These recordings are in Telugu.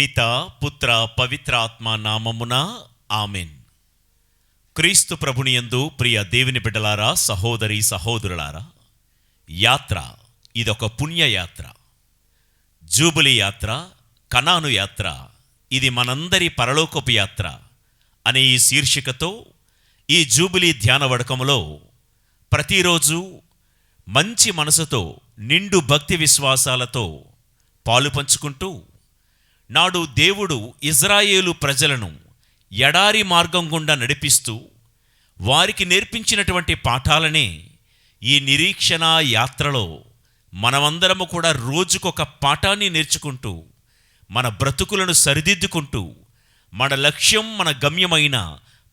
పిత పుత్ర పవిత్రాత్మ నామమున ఆమెన్. క్రీస్తు ప్రభునియందు ప్రియ దేవుని బిడ్డలారా, సహోదరి సహోదరులారా, యాత్ర ఇదొక పుణ్యయాత్ర. జూబిలీ యాత్ర, కనాను యాత్ర, ఇది మనందరి పరలోకపు యాత్ర అనే ఈ శీర్షికతో ఈ జూబిలీ ధ్యాన వడకములో ప్రతిరోజు మంచి మనసుతో నిండు భక్తి విశ్వాసాలతో పాలు పంచుకుంటూ, నాడు దేవుడు ఇజ్రాయేలు ప్రజలను ఎడారి మార్గం గుండా నడిపిస్తూ వారికి నేర్పించినటువంటి పాఠాలనే ఈ నిరీక్షణ యాత్రలో మనమందరము కూడా రోజుకొక పాఠాన్ని నేర్చుకుంటూ మన బ్రతుకులను సరిదిద్దుకుంటూ మన లక్ష్యం, మన గమ్యమైన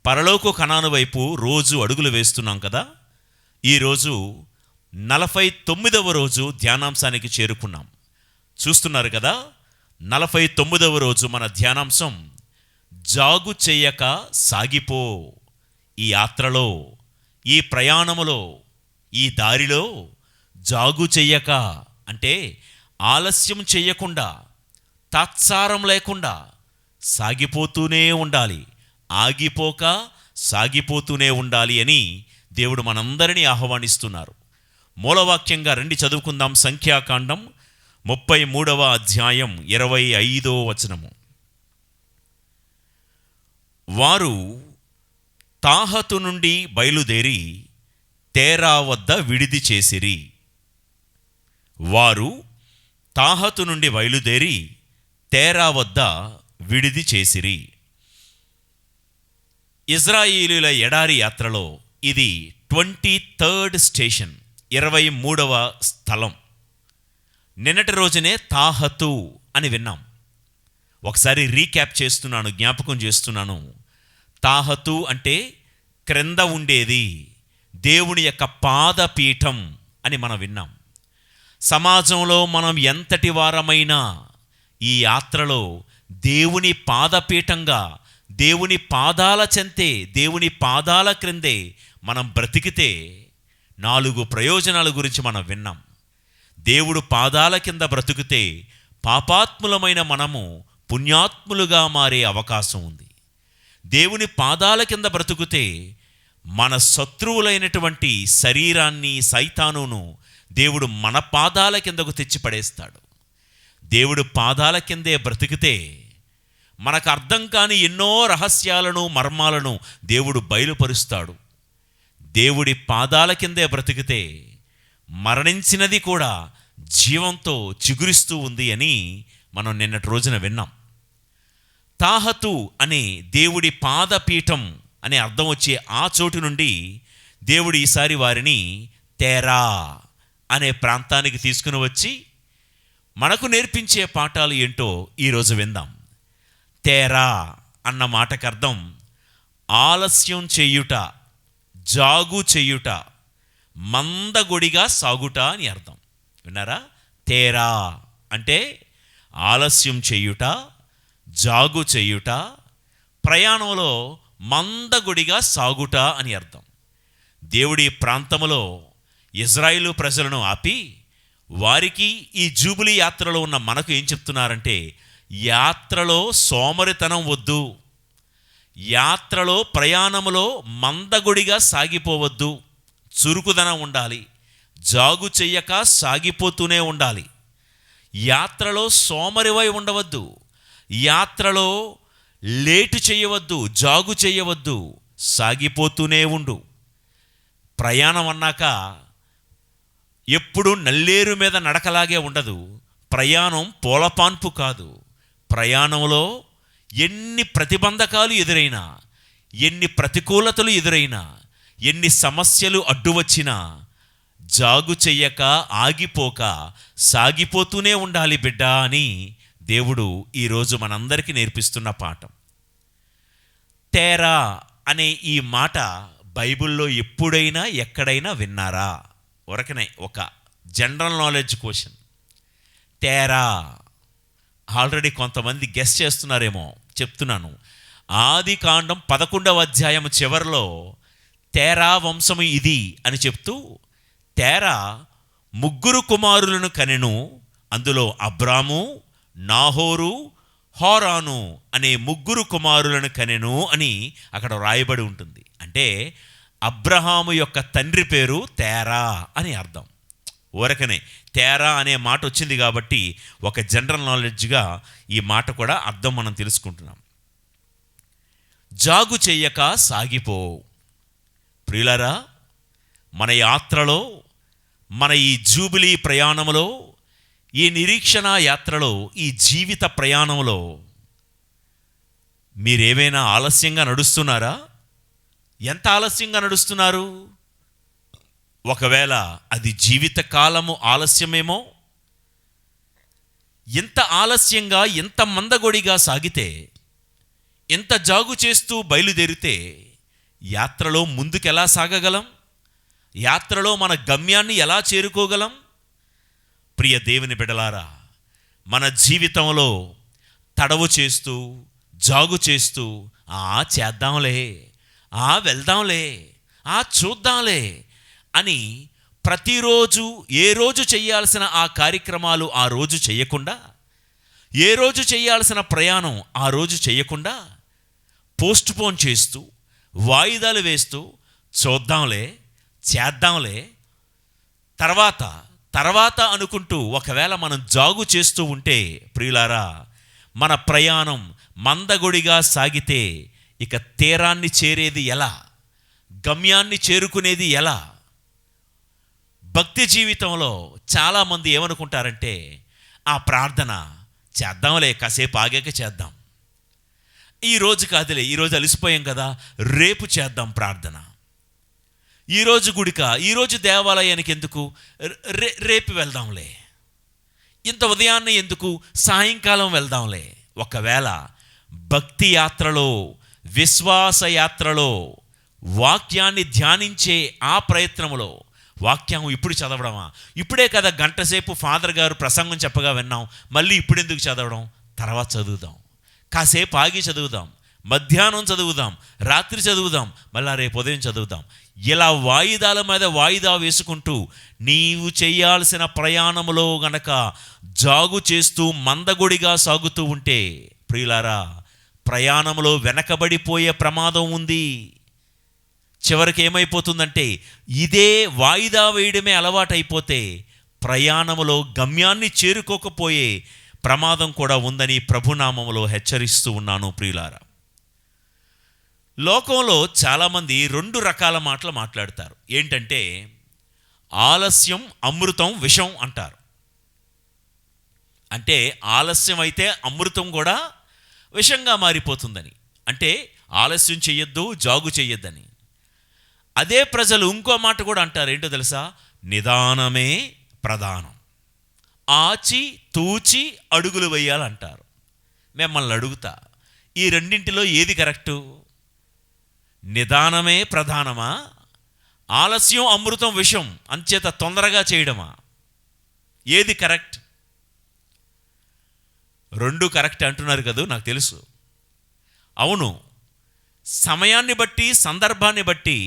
పరలోక కనాను వైపు రోజు అడుగులు వేస్తున్నాం కదా. ఈరోజు 49వ రోజు ధ్యానాంశానికి చేరుకున్నాం. చూస్తున్నారు కదా, 49వ రోజు మన ధ్యానాంశం జాగు చెయ్యక సాగిపో. ఈ యాత్రలో, ఈ ప్రయాణములో, ఈ దారిలో జాగు చెయ్యక అంటే ఆలస్యం చెయ్యకుండా, తాత్సారం లేకుండా సాగిపోతూనే ఉండాలి, ఆగిపోక సాగిపోతూనే ఉండాలి అని దేవుడు మనందరినీ ఆహ్వానిస్తున్నారు. మూలవాక్యంగా రండి చదువుకుందాం. సంఖ్యాకాండం 33వ అధ్యాయం 25వ వచనము. వారు తాహతు నుండి బయలుదేరి తేరా వద్ద విడిది చేసిరి. వారు తాహతు నుండి బయలుదేరి తేరా వద్ద విడిది చేసిరి. ఇజ్రాయేలీల ఎడారి యాత్రలో ఇది 23rd స్టేషన్, 23వ స్థలం. నిన్నటి రోజునే తాహతు అని విన్నాం. ఒకసారి రీక్యాప్ చేస్తున్నాను, జ్ఞాపకం చేస్తున్నాను. తాహతు అంటే క్రింద ఉండేది, దేవుని యొక్క పాదపీఠం అని మనం విన్నాం. సమాజంలో మనం ఎంతటి వారమైనా ఈ యాత్రలో దేవుని పాదపీఠంగా, దేవుని పాదాల చెంతే, దేవుని పాదాల క్రిందే మనం బ్రతికితే 4 ప్రయోజనాల గురించి మనం విన్నాం. దేవుడు పాదాల కింద బ్రతుకుతే పాపాత్ములమైన మనము పుణ్యాత్ములుగా మారే అవకాశం ఉంది. దేవుని పాదాల కింద బ్రతుకుతే మన శత్రువులైనటువంటి శరీరాన్ని, సైతానును దేవుడు మన పాదాల కిందకు తెచ్చిపడేస్తాడు. దేవుడు పాదాల కిందే బ్రతికితే మనకు అర్థం కాని ఎన్నో రహస్యాలను, మర్మాలను దేవుడు బయలుపరుస్తాడు. దేవుడి పాదాల కిందే బ్రతికితే మరణించినది కూడా జీవంతో చిగురిస్తూ ఉంది అని మనం నిన్నటి రోజున విన్నాం. తాహతు అనే దేవుడి పాదపీఠం అనే అర్థం వచ్చే ఆ చోటు నుండి దేవుడు ఈసారి వారిని తేరా అనే ప్రాంతానికి తీసుకుని వచ్చి మనకు నేర్పించే పాఠాలు ఏంటో ఈరోజు విందాం. తేరా అన్న మాటకు అర్థం ఆలస్యం చెయ్యుట, జాగు చెయ్యుట, మందగొడిగా సాగుట అని అర్థం. విన్నారా? తేరా అంటే ఆలస్యం చెయ్యుట, జాగు చెయ్యుట, ప్రయాణంలో మందగొడిగా సాగుట అని అర్థం. దేవుడి ప్రాంతంలో ఇజ్రాయేలు ప్రజలను ఆపి వారికి ఈ జూబిలీ యాత్రలో ఉన్న మనకు ఏం చెప్తున్నారంటే, యాత్రలో సోమరితనం వద్దు, యాత్రలో ప్రయాణములో మందగొడిగా సాగిపోవద్దు, చురుకుదనం ఉండాలి, జాగు చెయ్యక సాగిపోతూనే ఉండాలి. యాత్రలో సోమరివై ఉండవద్దు, యాత్రలో లేటు చేయవద్దు, జాగు చేయవద్దు, సాగిపోతూనే ఉండు. ప్రయాణం అన్నాక ఎప్పుడు నల్లేరు మీద నడకలాగే ఉండదు. ప్రయాణం పూలపాన్పు కాదు. ప్రయాణంలో ఎన్ని ప్రతిబంధకాలు ఎదురైనా, ఎన్ని ప్రతికూలతలు ఎదురైనా, ఎన్ని సమస్యలు అడ్డు వచ్చినా జాగు చెయ్యక, ఆగిపోక సాగిపోతూనే ఉండాలి బిడ్డ అని దేవుడు ఈరోజు మనందరికీ నేర్పిస్తున్న పాఠం. తేరా అనే ఈ మాట బైబిల్లో ఎప్పుడైనా ఎక్కడైనా విన్నారా? ఊరకనే ఒక జనరల్ నాలెడ్జ్ క్వశ్చన్. తేరా ఆల్రెడీ కొంతమంది గెస్ చేస్తున్నారేమో, చెప్తున్నాను. ఆదికాండం 11వ అధ్యాయం చివరిలో తేరా వంశము ఇది అని చెప్తూ, తేరా 3 కుమారులను కనెను. అందులో అబ్రాము, నాహోరు, హోరాను అనే 3 కుమారులను కనెను అని అక్కడ వ్రాయబడి ఉంటుంది. అంటే అబ్రహాము యొక్క తండ్రి పేరు తేరా అని అర్థం. ఊరకనే తేరా అనే మాట వచ్చింది కాబట్టి ఒక జనరల్ నాలెడ్జ్గా ఈ మాట కూడా అర్థం మనం తెలుసుకుంటున్నాం. జాగు చెయ్యక సాగిపో. ప్రియులారా, మన యాత్రలో, మన ఈ జూబిలీ ప్రయాణంలో, ఈ నిరీక్షణ యాత్రలో, ఈ జీవిత ప్రయాణంలో మీరేమైనా ఆలస్యంగా నడుస్తున్నారా? ఎంత ఆలస్యంగా నడుస్తున్నారు? ఒకవేళ అది జీవితకాలము ఆలస్యమేమో. ఎంత ఆలస్యంగా, ఎంత మందగొడిగా సాగితే, ఎంత జాగు చేస్తూ బయలుదేరితే యాత్రలో ముందుకెలా సాగగలం? యాత్రలో మన గమ్యాన్ని ఎలా చేరుకోగలం? ప్రియ దేవుని బిడ్డలారా, మన జీవితంలో తడవు చేస్తూ, జాగు చేస్తూ చేద్దాంలే, వెళ్దాంలే, చూద్దాంలే అని ప్రతిరోజు ఏ రోజు చేయాల్సిన ఆ కార్యక్రమాలు ఆ రోజు చేయకుండా, ఏ రోజు చేయాల్సిన ప్రయాణం ఆ రోజు చేయకుండా పోస్ట్పోన్ చేస్తూ, వాయిదాలు వేస్తూ, చూద్దాంలే, చేద్దాంలే, తర్వాత అనుకుంటూ ఒకవేళ మనం జాగు చేస్తూ ఉంటే, ప్రియులారా, మన ప్రయాణం మందగొడిగా సాగితే ఇక తీరాన్ని చేరేది ఎలా? గమ్యాన్ని చేరుకునేది ఎలా? భక్తి జీవితంలో చాలామంది ఏమనుకుంటారంటే, ఆ ప్రార్థన చేద్దాంలే, కాసేపు ఆగాక చేద్దాం, ఈరోజు కాదులే, ఈరోజు అలసిపోయాం కదా, రేపు చేద్దాం ప్రార్థన, ఈరోజు గుడిక, ఈరోజు దేవాలయానికి ఎందుకు, రేపు వెళ్దాంలే, ఇంత ఉదయాన్నే ఎందుకు, సాయంకాలం వెళ్దాంలే. ఒకవేళ భక్తి యాత్రలో, విశ్వాస యాత్రలో, వాక్యాన్ని ధ్యానించే ఆ ప్రయత్నంలో, వాక్యం ఇప్పుడు చదవడమా, ఇప్పుడే కదా గంటసేపు ఫాదర్ గారు ప్రసంగం చెప్పగా విన్నాం, మళ్ళీ ఇప్పుడెందుకు చదవడం, తర్వాత చదువుదాం, కాసేపు ఆగి చదువుదాం, మధ్యాహ్నం చదువుదాం, రాత్రి చదువుదాం, మళ్ళీ రేపు ఉదయం చదువుదాం. ఇలా వాయిదాల మీద వాయిదా వేసుకుంటూ నీవు చేయాల్సిన ప్రయాణంలో గనక జాగు చేస్తూ మందగొడిగా సాగుతూ ఉంటే, ప్రియులారా, ప్రయాణంలో వెనకబడిపోయే ప్రమాదం ఉంది. చివరికి ఏమైపోతుందంటే, ఇదే వాయిదా వేయడమే అలవాటైపోతే ప్రయాణంలో గమ్యాన్ని చేరుకోకపోయే ప్రమాదం కూడా ఉందని ప్రభునామములో హెచ్చరిస్తూ ఉన్నాను. ప్రియులారా, లోకంలో చాలామంది 2 రకాల మాటలు మాట్లాడతారు. ఏంటంటే, ఆలస్యం అమృతం విషం అంటారు. అంటే ఆలస్యం అయితే అమృతం కూడా విషంగా మారిపోతుందని, అంటే ఆలస్యం చెయ్యొద్దు, జాగు చెయ్యొద్దని. అదే ప్రజలు ఇంకో మాట కూడా అంటారు. ఏంటో తెలుసా? నిదానమే ప్రధానం, ఆచి తూచి అడుగులు వేయాలంటారు. మిమ్మల్ని అడుగుతా, ఈ రెండింటిలో ఏది కరెక్టు? నిదానమే ప్రధానమా, ఆలస్యం అమృతం విషం అంచేత తొందరగా చేయడమా? ఏది కరెక్ట్? 2 కరెక్ట్ అంటున్నారు కదా, నాకు తెలుసు. అవును, సమయాన్ని బట్టి, సందర్భాన్ని బట్టి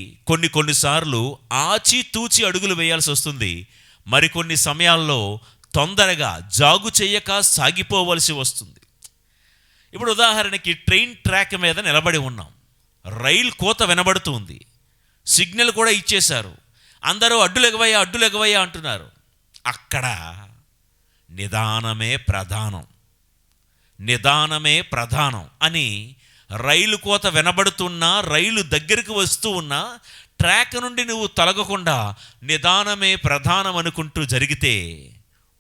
కొన్నిసార్లు ఆచి తూచి అడుగులు వేయాల్సి వస్తుంది. మరికొన్ని సమయాల్లో తొందరగా జాగు చేయక సాగిపోవలసి వస్తుంది. ఇప్పుడు ఉదాహరణకి ట్రైన్ ట్రాక్ మీద నిలబడి ఉన్నాం, రైలు కోత వినబడుతుంది, సిగ్నల్ కూడా ఇచ్చేశారు, అందరూ అడ్డులెగవయ్యా అంటున్నారు. అక్కడ నిదానమే ప్రధానం అని రైలు కోత వినబడుతున్నా, రైలు దగ్గరికి వస్తూ ఉన్నా ట్రాక్ నుండి నువ్వు తొలగకుండా నిదానమే ప్రధానం అనుకుంటూ జరిగితే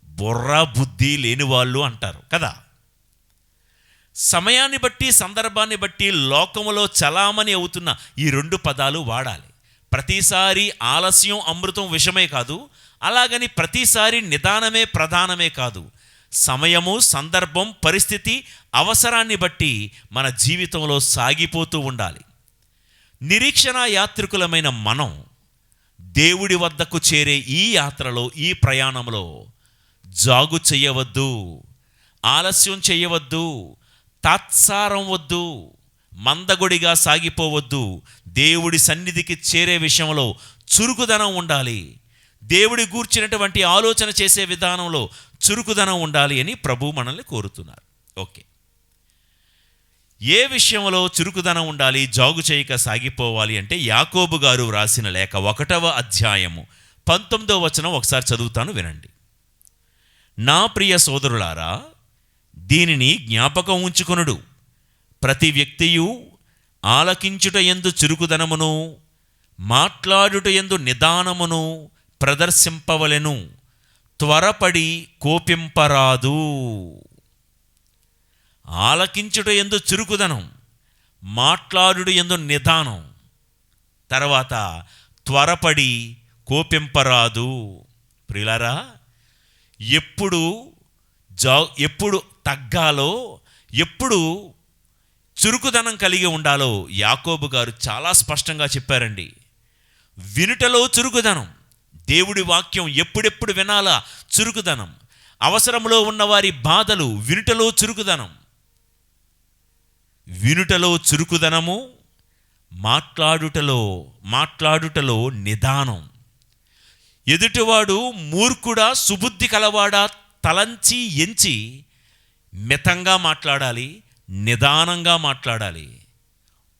బుర్ర బుద్ధి లేని వాళ్ళు అంటారు కదా. సమయాన్ని బట్టి, సందర్భాన్ని బట్టి లోకములో చలామణి అవుతున్న ఈ 2 పదాలు వాడాలి. ప్రతిసారి ఆలస్యం అమృతం విషమే కాదు, అలాగని ప్రతిసారి నిదానమే ప్రధానమే కాదు. సమయము, సందర్భం, పరిస్థితి, అవసరాన్ని బట్టి మన జీవితంలో సాగిపోతూ ఉండాలి. నిరీక్షణ యాత్రికులమైన మనం దేవుడి వద్దకు చేరే ఈ యాత్రలో, ఈ ప్రయాణంలో జాగు చెయ్యవద్దు, ఆలస్యం చెయ్యవద్దు, తాత్సారం వద్దు, మందగొడిగా సాగిపోవద్దు. దేవుడి సన్నిధికి చేరే విషయంలో చురుకుదనం ఉండాలి. దేవుడి గూర్చినటువంటి ఆలోచన చేసే విధానంలో చురుకుదనం ఉండాలి అని ప్రభు మనల్ని కోరుతున్నారు. ఓకే, ఏ విషయంలో చురుకుదనం ఉండాలి, జాగు చేయక సాగిపోవాలి అంటే యాకోబు గారు రాసిన లేఖ 1వ అధ్యాయము 19వ వచనం ఒకసారి చదువుతాను, వినండి. నా ప్రియ సోదరులారా, దీనిని జ్ఞాపకం ఉంచుకొనుడు. ప్రతి వ్యక్తియు ఆలకించుట యందు చురుకుదనమును, మాట్లాడుట యందు నిదానమును ప్రదర్శింపవలెను. త్వరపడి కోపింపరాదు. ఆలకించుట యందు చురుకుదనం, మాట్లాడుట యందు నిదానం, తర్వాత త్వరపడి కోపింపరాదు. ప్రియులారా, ఎప్పుడు తగ్గాలో, ఎప్పుడు చురుకుదనం కలిగి ఉండాలో యాకోబు గారు చాలా స్పష్టంగా చెప్పారండి. వినుటలో చురుకుదనం, దేవుడి వాక్యం ఎప్పుడెప్పుడు వినాలా చురుకుదనం, అవసరంలో ఉన్నవారి బాధలు వినుటలో చురుకుదనం, వినుటలో చురుకుదనము, మాట్లాడుటలో నిదానం. ఎదుటివాడు మూర్ఖుడా సుబుద్ధి కలవాడా తలంచి ఎంచి మితంగా మాట్లాడాలి, నిదానంగా మాట్లాడాలి.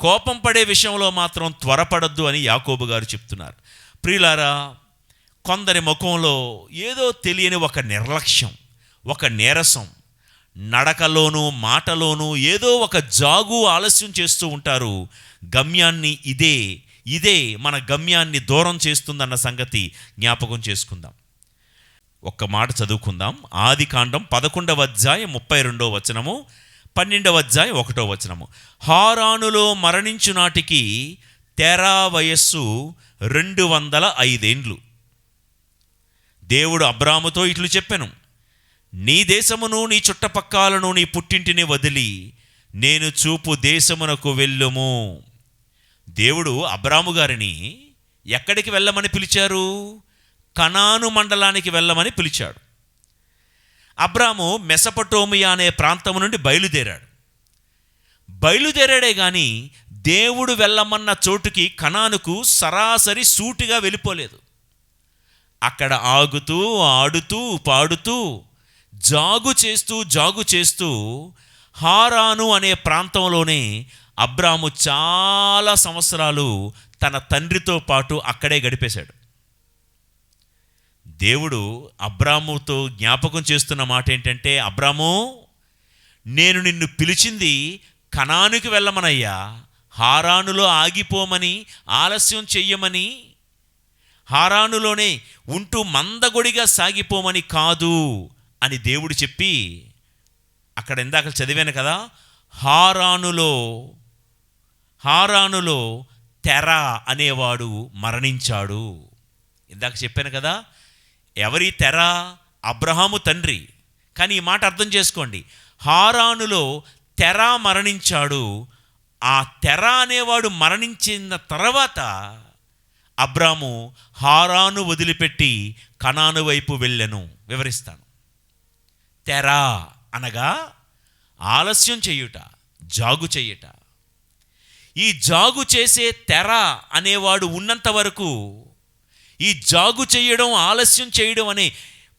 కోపం పడే విషయంలో మాత్రం త్వరపడద్దు అని యాకోబు గారు చెప్తున్నారు. ప్రియులారా, కొందరి ముఖంలో ఏదో తెలియని ఒక నిర్లక్ష్యం, ఒక నీరసం, నడకలోనూ మాటలోనూ ఏదో ఒక జాగు ఆలస్యం చేస్తూ ఉంటారు. గమ్యాన్ని ఇదే మన గమ్యాన్ని దూరం చేస్తుందన్న సంగతి జ్ఞాపకం చేసుకుందాం. ఒక్క మాట చదువుకుందాం. ఆదికాండం 11వ అధ్యాయం 32వ వచనము, 12వ అధ్యాయం 1వ వచనము. హారానులో మరణించు నాటికి తెరా వయస్సు 205 ఏండ్లు. దేవుడు అబ్రాముతో ఇట్లు చెప్పెను, నీ దేశమును, నీ చుట్టపక్కాలను, నీ పుట్టింటిని వదిలి నేను చూపు దేశమునకు వెళ్ళుము. దేవుడు అబ్రాము గారిని ఎక్కడికి వెళ్ళమని పిలిచారు? కనాను మండలానికి వెళ్ళమని పిలిచాడు. అబ్రాము మెసపటోమియా అనే ప్రాంతం నుండి బయలుదేరాడే కానీ దేవుడు వెళ్ళమన్న చోటుకి కనానుకు సరాసరి సూటిగా వెళ్ళిపోలేదు. అక్కడ ఆగుతూ, ఆడుతూ, పాడుతూ, జాగు చేస్తూ హారాను అనే ప్రాంతంలోనే అబ్రాము చాలా సంవత్సరాలు తన తండ్రితో పాటు అక్కడే గడిపేశాడు. దేవుడు అబ్రాముతో జ్ఞాపకం చేస్తున్న మాట ఏంటంటే, అబ్రాము, నేను నిన్ను పిలిచింది కనానుకి వెళ్ళమనయ్యా, హారానులో ఆగిపోమని, ఆలస్యం చెయ్యమని, హారానులోనే ఉంటూ మందగొడిగా సాగిపోమని కాదు అని దేవుడు చెప్పి, అక్కడ ఇందాక చదివాను కదా, హారానులో తెరా అనేవాడు మరణించాడు. ఇందాక చెప్పాను కదా, ఎవరి తెరా? అబ్రహాము తండ్రి. కానీ ఈ మాట అర్థం చేసుకోండి, హారానులో తెరా మరణించాడు. ఆ తెరా అనేవాడు మరణించిన తర్వాత అబ్రాము హారాను వదిలిపెట్టి కనాను వైపు వెళ్ళెను. వివరిస్తాను. తెరా అనగా ఆలస్యం చేయుట, జాగు చేయుట. ఈ జాగు చేసే తెరా అనేవాడు ఉన్నంత వరకు, ఈ జాగు చేయడం, ఆలస్యం చేయడం అనే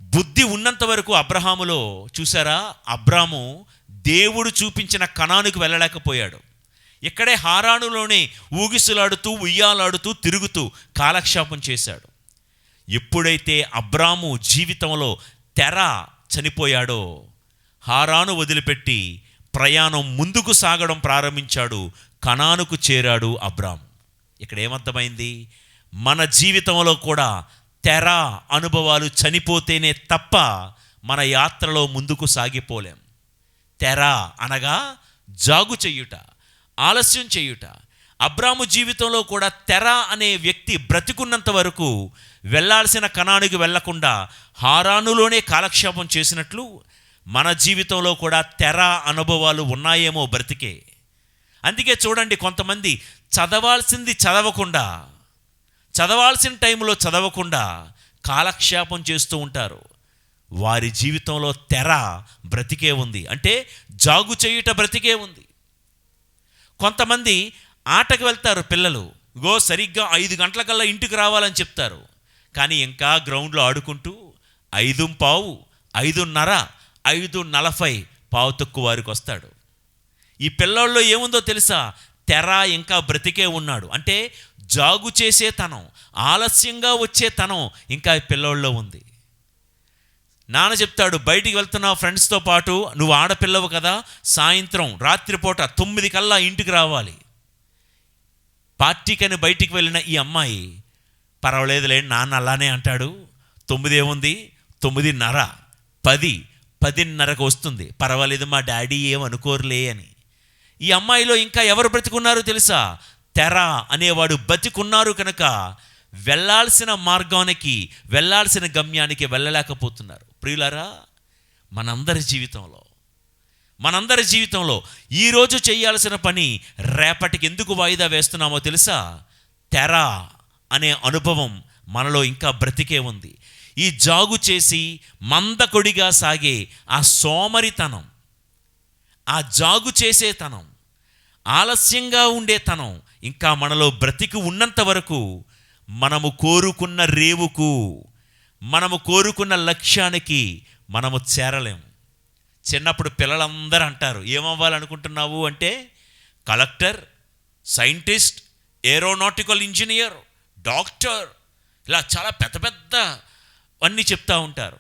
బుద్ధి ఉన్నంత వరకు అబ్రహాములో చూసారా, అబ్రాము దేవుడు చూపించిన కనానుకు వెళ్ళలేకపోయాడు. ఇక్కడే హారానులోనే ఊగిసలాడుతూ, ఉయ్యాలాడుతూ, తిరుగుతూ కాలక్షేపం చేశాడు. ఎప్పుడైతే అబ్రాము జీవితంలో తెరా చనిపోయాడో, హారాను వదిలిపెట్టి ప్రయాణం ముందుకు సాగడం ప్రారంభించాడు. కనానుకు చేరాడు అబ్రాము. ఇక్కడ ఏమర్థమైంది? మన జీవితంలో కూడా తెరా అనుభవాలు చనిపోతేనే తప్ప మన యాత్రలో ముందుకు సాగిపోలేం. తెరా అనగా జాగు చెయ్యుట, ఆలస్యం చేయుట. అబ్రాము జీవితంలో కూడా తెరా అనే వ్యక్తి బ్రతికున్నంత వరకు వెళ్ళాల్సిన కనానుకి వెళ్లకుండా హారానులోనే కాలక్షేపం చేసినట్లు మన జీవితంలో కూడా తెరా అనుభవాలు ఉన్నాయేమో బ్రతికే. అందుకే చూడండి, కొంతమంది చదవాల్సిన టైంలో చదవకుండా కాలక్షేపం చేస్తూ ఉంటారు. వారి జీవితంలో తెర బ్రతికే ఉంది, అంటే జాగు చేయుట బ్రతికే ఉంది. కొంతమంది ఆటకు వెళ్తారు పిల్లలు, సరిగ్గా 5 గంటలకల్లా ఇంటికి రావాలని చెప్తారు. కానీ ఇంకా గ్రౌండ్లో ఆడుకుంటూ 5:15, 5:30, 5:40 పావు తక్కువ వారికి వస్తాడు. ఈ పిల్లోల్లో ఏముందో తెలుసా? తెర ఇంకా బ్రతికే ఉన్నాడు. అంటే జాగు చేసే తనం, ఆలస్యంగా వచ్చే తనం ఇంకా ఈ పిల్లోల్లో ఉంది. నాన్న చెప్తాడు, బయటికి వెళ్తున్నావు ఫ్రెండ్స్తో పాటు, నువ్వు ఆడపిల్లవు కదా, సాయంత్రం రాత్రిపూట 9 కల్లా ఇంటికి రావాలి. పార్టీకని బయటికి వెళ్ళిన ఈ అమ్మాయి, పర్వాలేదులేండి నాన్న అలానే అంటాడు, 9 ఏముంది, 9:30, 10, 10:30కు వస్తుంది, పర్వాలేదు మా డాడీ ఏమనుకోరులే అని. ఈ అమ్మాయిలో ఇంకా ఎవరు బ్రతికున్నారో తెలుసా? తెర అనేవాడు బతికున్నారు కనుక వెళ్ళాల్సిన మార్గానికి, వెళ్ళాల్సిన గమ్యానికి వెళ్ళలేకపోతున్నారు. ప్రియులారా, మనందరి జీవితంలో ఈరోజు చేయాల్సిన పని రేపటికి ఎందుకు వాయిదా వేస్తున్నామో తెలుసా? తెర అనే అనుభవం మనలో ఇంకా బ్రతికే ఉంది. ఈ జాగు చేసి మందకొడిగా సాగే ఆ సోమరితనం, ఆ జాగు చేసేతనం, ఆలస్యంగా ఉండేతనం ఇంకా మనలో బ్రతికి ఉన్నంత వరకు మనము కోరుకున్న రేవుకు, మనము కోరుకున్న లక్ష్యానికి మనము చేరలేము. చిన్నప్పుడు పిల్లలందరూ అంటారు, ఏమవ్వాలనుకుంటున్నావు అంటే collector, scientist, aeronautical engineer, doctor, ఇలా చాలా పెద్ద పెద్ద అన్నీ చెప్తూ ఉంటారు.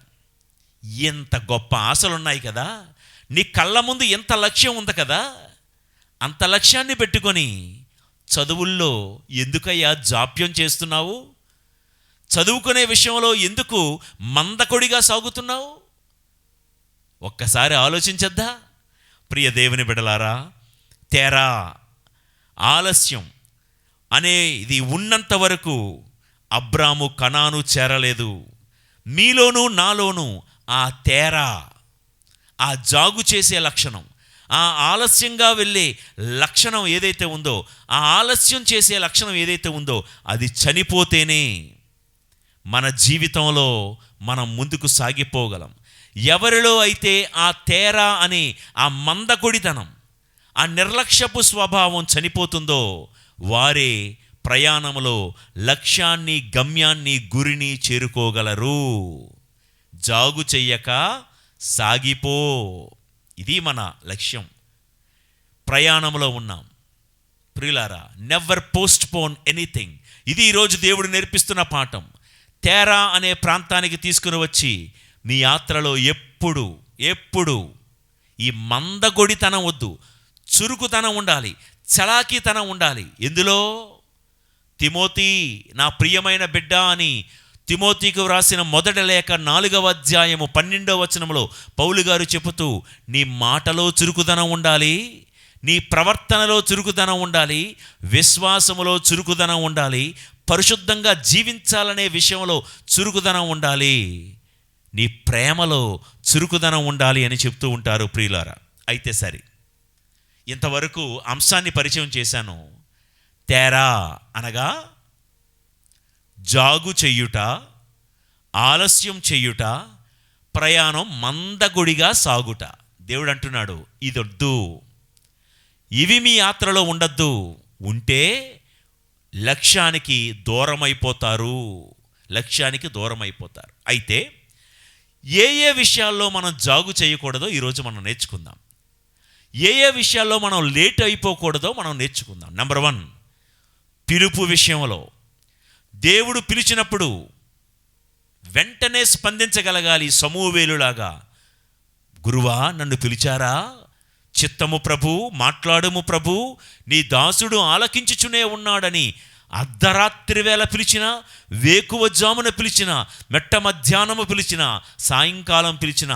ఎంత గొప్ప ఆశలు ఉన్నాయి కదా, నీ కళ్ళ ముందు ఎంత లక్ష్యం ఉంది కదా, అంత లక్ష్యాన్ని పెట్టుకొని చదువుల్లో ఎందుకయ్యా జాప్యం చేస్తున్నావు? చదువుకునే విషయంలో ఎందుకు మందకొడిగా సాగుతున్నావు? ఒక్కసారి ఆలోచించద్దా? ప్రియ దేవుని బిడ్డలారా, తెర, ఆలస్యం అనేది ఉన్నంత వరకు అబ్రాము కనాను చేరలేదు. మీలోనూ నాలోనూ ఆ తెర, ఆ జాగు చేసే లక్షణం, ఆ ఆలస్యంగా వెళ్ళే లక్షణం ఏదైతే ఉందో, ఆ ఆలస్యం చేసే లక్షణం ఏదైతే ఉందో, అది చనిపోతేనే మన జీవితంలో మనం ముందుకు సాగిపోగలం. ఎవరిలో అయితే ఆ తేరా అనే ఆ మందకొడితనం, ఆ నిర్లక్ష్యపు స్వభావం చనిపోతుందో వారే ప్రయాణంలో లక్ష్యాన్ని, గమ్యాన్ని, గురిని చేరుకోగలరు. జాగు చెయ్యక సాగిపో, ఇది మన లక్ష్యం. ప్రయాణంలో ఉన్నాం ప్రియులారా. Never post phone anything. ఇది ఈరోజు దేవుడు నేర్పిస్తున్న పాఠం. తేరా అనే ప్రాంతానికి తీసుకుని వచ్చి మీ యాత్రలో ఎప్పుడు ఈ మందగొడితనం వద్దు, చురుకుతనం ఉండాలి, చలాకీతనం ఉండాలి. ఎందులో? తిమోతి, నా ప్రియమైన బిడ్డ అని తిమోతికి వ్రాసిన మొదటి లేఖ 4వ అధ్యాయము 12వ వచనంలో పౌలు గారు చెబుతూ, నీ మాటలో చురుకుదనం ఉండాలి, నీ ప్రవర్తనలో చురుకుదనం ఉండాలి, విశ్వాసములో చురుకుదనం ఉండాలి, పరిశుద్ధంగా జీవించాలనే విషయంలో చురుకుదనం ఉండాలి, నీ ప్రేమలో చురుకుదనం ఉండాలి అని చెప్తూ ఉంటారు ప్రియులారా. అయితే సరే, ఇంతవరకు అంశాన్ని పరిచయం చేశాను. తేరా అనగా జాగు చెయ్యుట, ఆలస్యం చెయ్యుట, ప్రయాణం మందగుడిగా సాగుట. దేవుడు అంటున్నాడు, ఇదొద్దు, ఇవి మీ యాత్రలో ఉండద్దు. ఉంటే లక్ష్యానికి దూరం అయిపోతారు. అయితే ఏ విషయాల్లో మనం జాగు చేయకూడదో ఈరోజు మనం నేర్చుకుందాం. ఏ విషయాల్లో మనం లేట్ అయిపోకూడదో మనం నేర్చుకుందాం. నెంబర్ 1, పిలుపు విషయంలో దేవుడు పిలిచినప్పుడు వెంటనే స్పందించగలగాలి. సమూవేలులాగా, గురువా నన్ను పిలిచారా? చిత్తము ప్రభు, మాట్లాడుము ప్రభు, నీ దాసుడు ఆలకించుచునే ఉన్నాడని అర్ధరాత్రి వేళ పిలిచిన, వేకువజామున పిలిచిన, మెట్ట మధ్యాహ్నము పిలిచిన, సాయంకాలం పిలిచిన,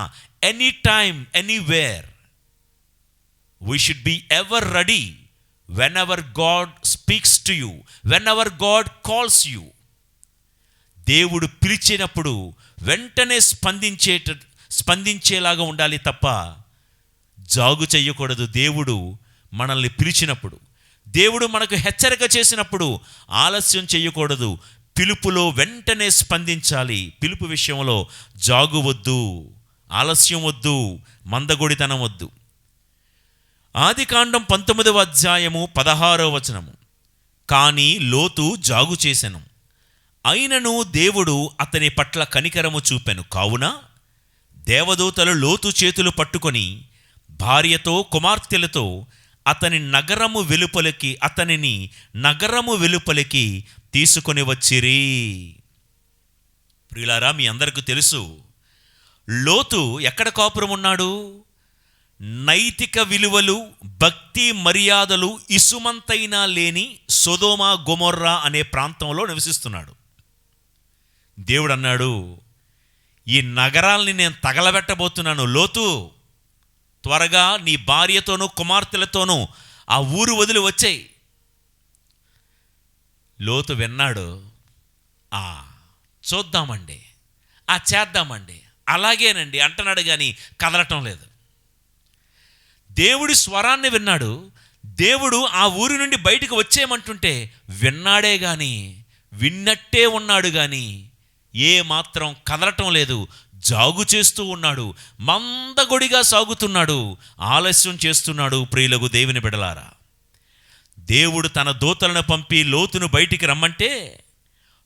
any time anywhere we should be ever ready whenever God speaks to you, whenever God calls you. దేవుడు పిలిచినప్పుడు వెంటనే స్పందించేలాగా ఉండాలి తప్ప జాగు చెయ్యకూడదు. దేవుడు మనల్ని పిలిచినప్పుడు, దేవుడు మనకు హెచ్చరిక చేసినప్పుడు ఆలస్యం చేయకూడదు. పిలుపులో వెంటనే స్పందించాలి. పిలుపు విషయంలో జాగు వద్దు, ఆలస్యం వద్దు, మందగొడితనం వద్దు. ఆదికాండం 19వ అధ్యాయము 16వ వచనము, కానీ లోతు జాగు చేసెను, అయినను దేవుడు అతని పట్ల కనికరము చూపెను. కావున దేవదూతలు లోతు చేతులు పట్టుకొని భార్యతో కుమార్తెలతో అతనిని నగరము వెలుపలికి తీసుకొని వచ్చిరి. ప్రియులారా, మీ అందరికీ తెలుసు, లోతు ఎక్కడ కాపురం ఉన్నాడు? నైతిక విలువలు, భక్తి మర్యాదలు ఇసుమంతైనా లేని సొదొమ గొమొర్రా అనే ప్రాంతంలో నివసిస్తున్నాడు. దేవుడు అన్నాడు, ఈ నగరాల్ని నేను తగలబెట్టబోతున్నాను. లోతు, త్వరగా నీ భార్యతోనూ కుమార్తెలతోనూ ఆ ఊరు వదిలి వచ్చేయి. లోతు విన్నాడు. చూద్దామండి, చేద్దామండి, అలాగేనండి అంటున్నాడు, కానీ కదలటం లేదు. దేవుడి స్వరాన్ని విన్నాడు. దేవుడు ఆ ఊరి నుండి బయటకు వచ్చేయమంటుంటే విన్నాడే కానీ, విన్నట్టే ఉన్నాడు కానీ ఏ మాత్రం కదలటం లేదు. జాగు చేస్తూ ఉన్నాడు, మందగొడిగా సాగుతున్నాడు, ఆలస్యం చేస్తున్నాడు. ప్రియులకు దేవుని బిడ్డలారా, దేవుడు తన దూతలను పంపి లోతును బయటికి రమ్మంటే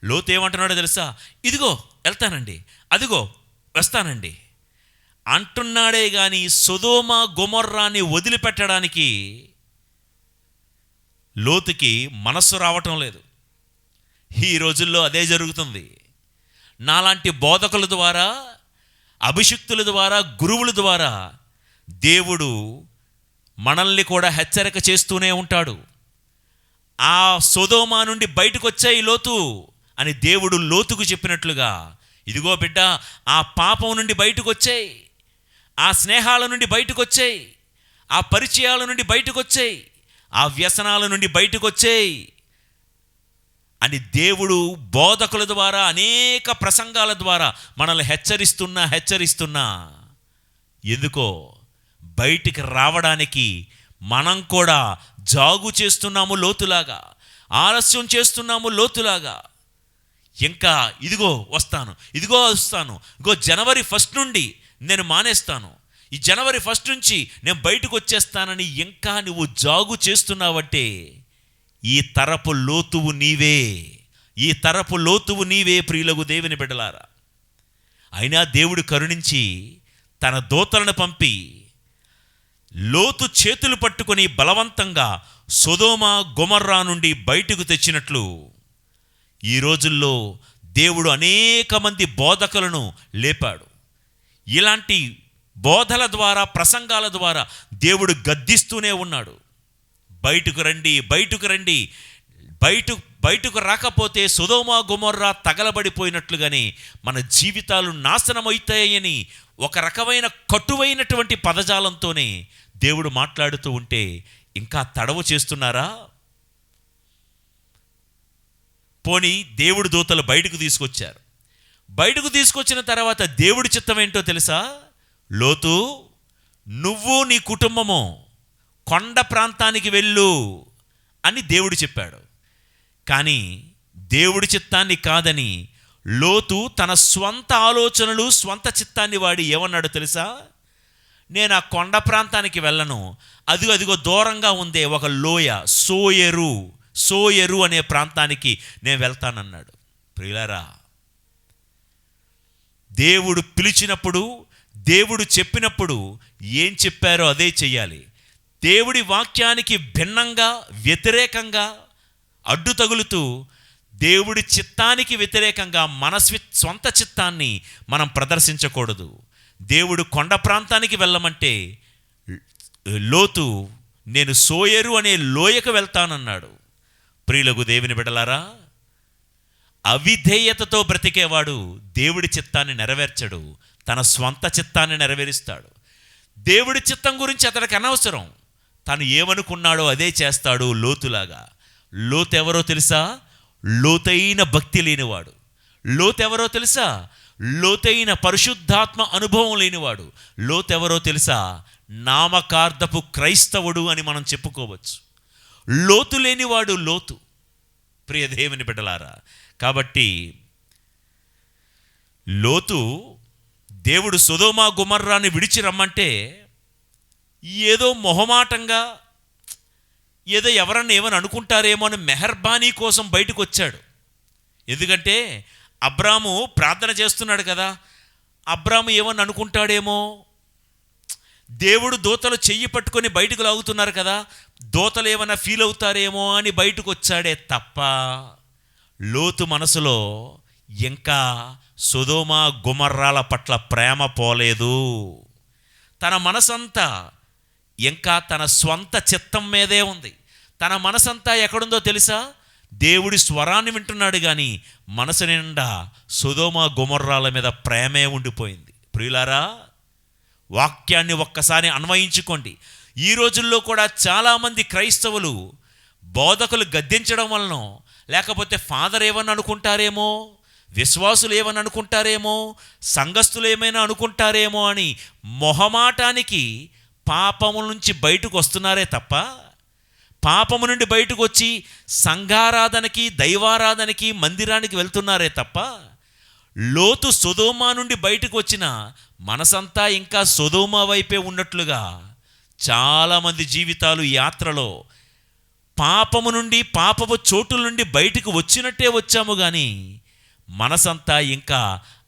లోతు ఏమంటున్నాడో తెలుసా? ఇదిగో వెళ్తానండి, అదిగో వస్తానండి అంటున్నాడే కానీ సొదొమ గొమొర్రాని వదిలిపెట్టడానికి లోతుకి మనస్సు రావటం లేదు. ఈ రోజుల్లో అదే జరుగుతుంది. నాలాంటి బోధకుల ద్వారా, అభిషిక్తుల ద్వారా, గురువుల ద్వారా దేవుడు మనల్ని కూడా హెచ్చరిక చేస్తూనే ఉంటాడు. ఆ సొదొమ నుండి బయటకు వచ్చాయి లోతు అని దేవుడు లోతుకు చెప్పినట్లుగా, ఇదిగో బిడ్డ, ఆ పాపం నుండి బయటకు వచ్చాయి, ఆ స్నేహాల నుండి బయటకు వచ్చాయి, ఆ పరిచయాల నుండి బయటకు వచ్చాయి, ఆ వ్యసనాల నుండి బయటకు వచ్చాయి అని దేవుడు బోధకుల ద్వారా, అనేక ప్రసంగాల ద్వారా మనల్ని హెచ్చరిస్తున్నా ఎందుకో బయటికి రావడానికి మనం కూడా జాగు చేస్తున్నాము లోతులాగా, ఆలస్యం చేస్తున్నాము లోతులాగా. ఇంకా ఇదిగో వస్తాను, ఇదిగో వస్తాను, ఇదిగో జనవరి 1 నుండి నేను మానేస్తాను, ఈ జనవరి 1 నుంచి నేను బయటకు వచ్చేస్తానని ఇంకా నువ్వు జాగు చేస్తున్నావంటే ఈ తరపు లోతువు నీవే. ప్రియులకు దేవుని బిడ్డలారా, అయినా దేవుడు కరుణించి తన దూతలను పంపి లోతు చేతులు పట్టుకొని బలవంతంగా సొదొమ గొమొర్రా నుండి బయటకు తెచ్చినట్లు ఈ రోజుల్లో దేవుడు అనేక మంది బోధకులను లేపాడు. ఇలాంటి బోధల ద్వారా, ప్రసంగాల ద్వారా దేవుడు గద్దిస్తూనే ఉన్నాడు. బయటకు రండి, బయటకు రాకపోతే సొదొమ గొమొర్రా తగలబడిపోయినట్లుగానే మన జీవితాలు నాశనమవుతాయని ఒక రకమైన కటువైనటువంటి పదజాలంతోనే దేవుడు మాట్లాడుతూ ఉంటే ఇంకా తడవు చేస్తున్నారా? పోనీ దేవుడు దూతలు బయటకు తీసుకొచ్చారు. బయటకు తీసుకొచ్చిన తర్వాత దేవుడి చిత్తం ఏంటో తెలుసా? లోతు, నువ్వు నీ కుటుంబము కొండ ప్రాంతానికి వెళ్ళు అని దేవుడు చెప్పాడు. కానీ దేవుడి చిత్తాన్ని కాదని లోతు తన స్వంత ఆలోచనలు, స్వంత చిత్తాన్ని వాడి ఏమన్నాడో తెలుసా? నేను ఆ కొండ ప్రాంతానికి వెళ్ళను, అదిగో దూరంగా ఉందే ఒక లోయ, సోయరు అనే ప్రాంతానికి నేను వెళ్తానన్నాడు. ప్రియులారా, దేవుడు పిలిచినప్పుడు, దేవుడు చెప్పినప్పుడు ఏం చెప్పారో అదే చెయ్యాలి. దేవుడి వాక్యానికి భిన్నంగా, వ్యతిరేకంగా అడ్డు తగులుతూ దేవుడి చిత్తానికి వ్యతిరేకంగా మన సొంత చిత్తాన్ని మనం ప్రదర్శించకూడదు. దేవుడు కొండ ప్రాంతానికి వెళ్ళమంటే లోతు నేను సోయరు అనే లోయకు వెళ్తానన్నాడు. ప్రియులకు దేవుని బిడ్డలారా, అవిధేయతతో బ్రతికేవాడు దేవుడి చిత్తాన్ని నెరవేర్చడు, తన స్వంత చిత్తాన్ని నెరవేరుస్తాడు. దేవుడి చిత్తం గురించి అతడికి అనవసరం, తను ఏమనుకున్నాడో అదే చేస్తాడు. లోతులాగా. లోతు ఎవరో తెలుసా? లోతైన భక్తి లేనివాడు. లోతు ఎవరో తెలుసా? లోతైన పరిశుద్ధాత్మ అనుభవం లేనివాడు. లోతు ఎవరో తెలుసా? నామకార్థపు క్రైస్తవుడు అని మనం చెప్పుకోవచ్చు. లోతు లేనివాడు లోతు. ప్రియ దేవుని బిడ్డలారా, కాబట్టి లోతు దేవుడు సొదొమ గొమొర్రాని విడిచి రమ్మంటే ఏదో మొహమాటంగా, ఏదో ఎవరన్నా ఏమని అనుకుంటారేమో అని మెహర్బానీ కోసం బయటకు వచ్చాడు. ఎందుకంటే అబ్రాము ప్రార్థన చేస్తున్నాడు కదా, అబ్రాము ఏమని అనుకుంటాడేమో, దేవుడు దూతలు చెయ్యి పట్టుకొని బయటకు లాగుతున్నారు కదా, దూతలు ఏమైనా ఫీల్ అవుతారేమో అని బయటకు వచ్చాడే తప్ప లోతు మనసులో ఇంకా సొదొమ గొమొర్రాల పట్ల ప్రేమ పోలేదు. తన మనసంతా ఇంకా తన స్వంత చిత్తం మీదే ఉంది. తన మనసంతా ఎక్కడుందో తెలుసా? దేవుడి స్వరాన్ని వింటున్నాడు కానీ మనసు నిండా సొదొమ గొమొర్రాల మీద ప్రేమే ఉండిపోయింది. ప్రియులారా, వాక్యాన్ని ఒక్కసారి అన్వయించుకోండి. ఈ రోజుల్లో కూడా చాలామంది క్రైస్తవులు బోధకులు గద్దించడం వలన, లేకపోతే ఫాదర్ ఏమని అనుకుంటారేమో, విశ్వాసులు ఏమని అనుకుంటారేమో, సంఘస్థులు ఏమైనా అనుకుంటారేమో అని మొహమాటానికి పాపము నుంచి బయటకు వస్తున్నారే తప్ప, పాపము నుండి బయటకు వచ్చి సంఘారాధనకి, దైవారాధనకి, మందిరానికి వెళ్తున్నారే తప్ప, లోతు సొదొమ నుండి బయటకు వచ్చిన మనసంతా ఇంకా సొదొమ వైపే ఉన్నట్లుగా చాలామంది జీవితాలు యాత్రలో పాపము నుండి, పాపపు చోటుల నుండి బయటకు వచ్చినట్టే వచ్చాము కానీ మనసంతా ఇంకా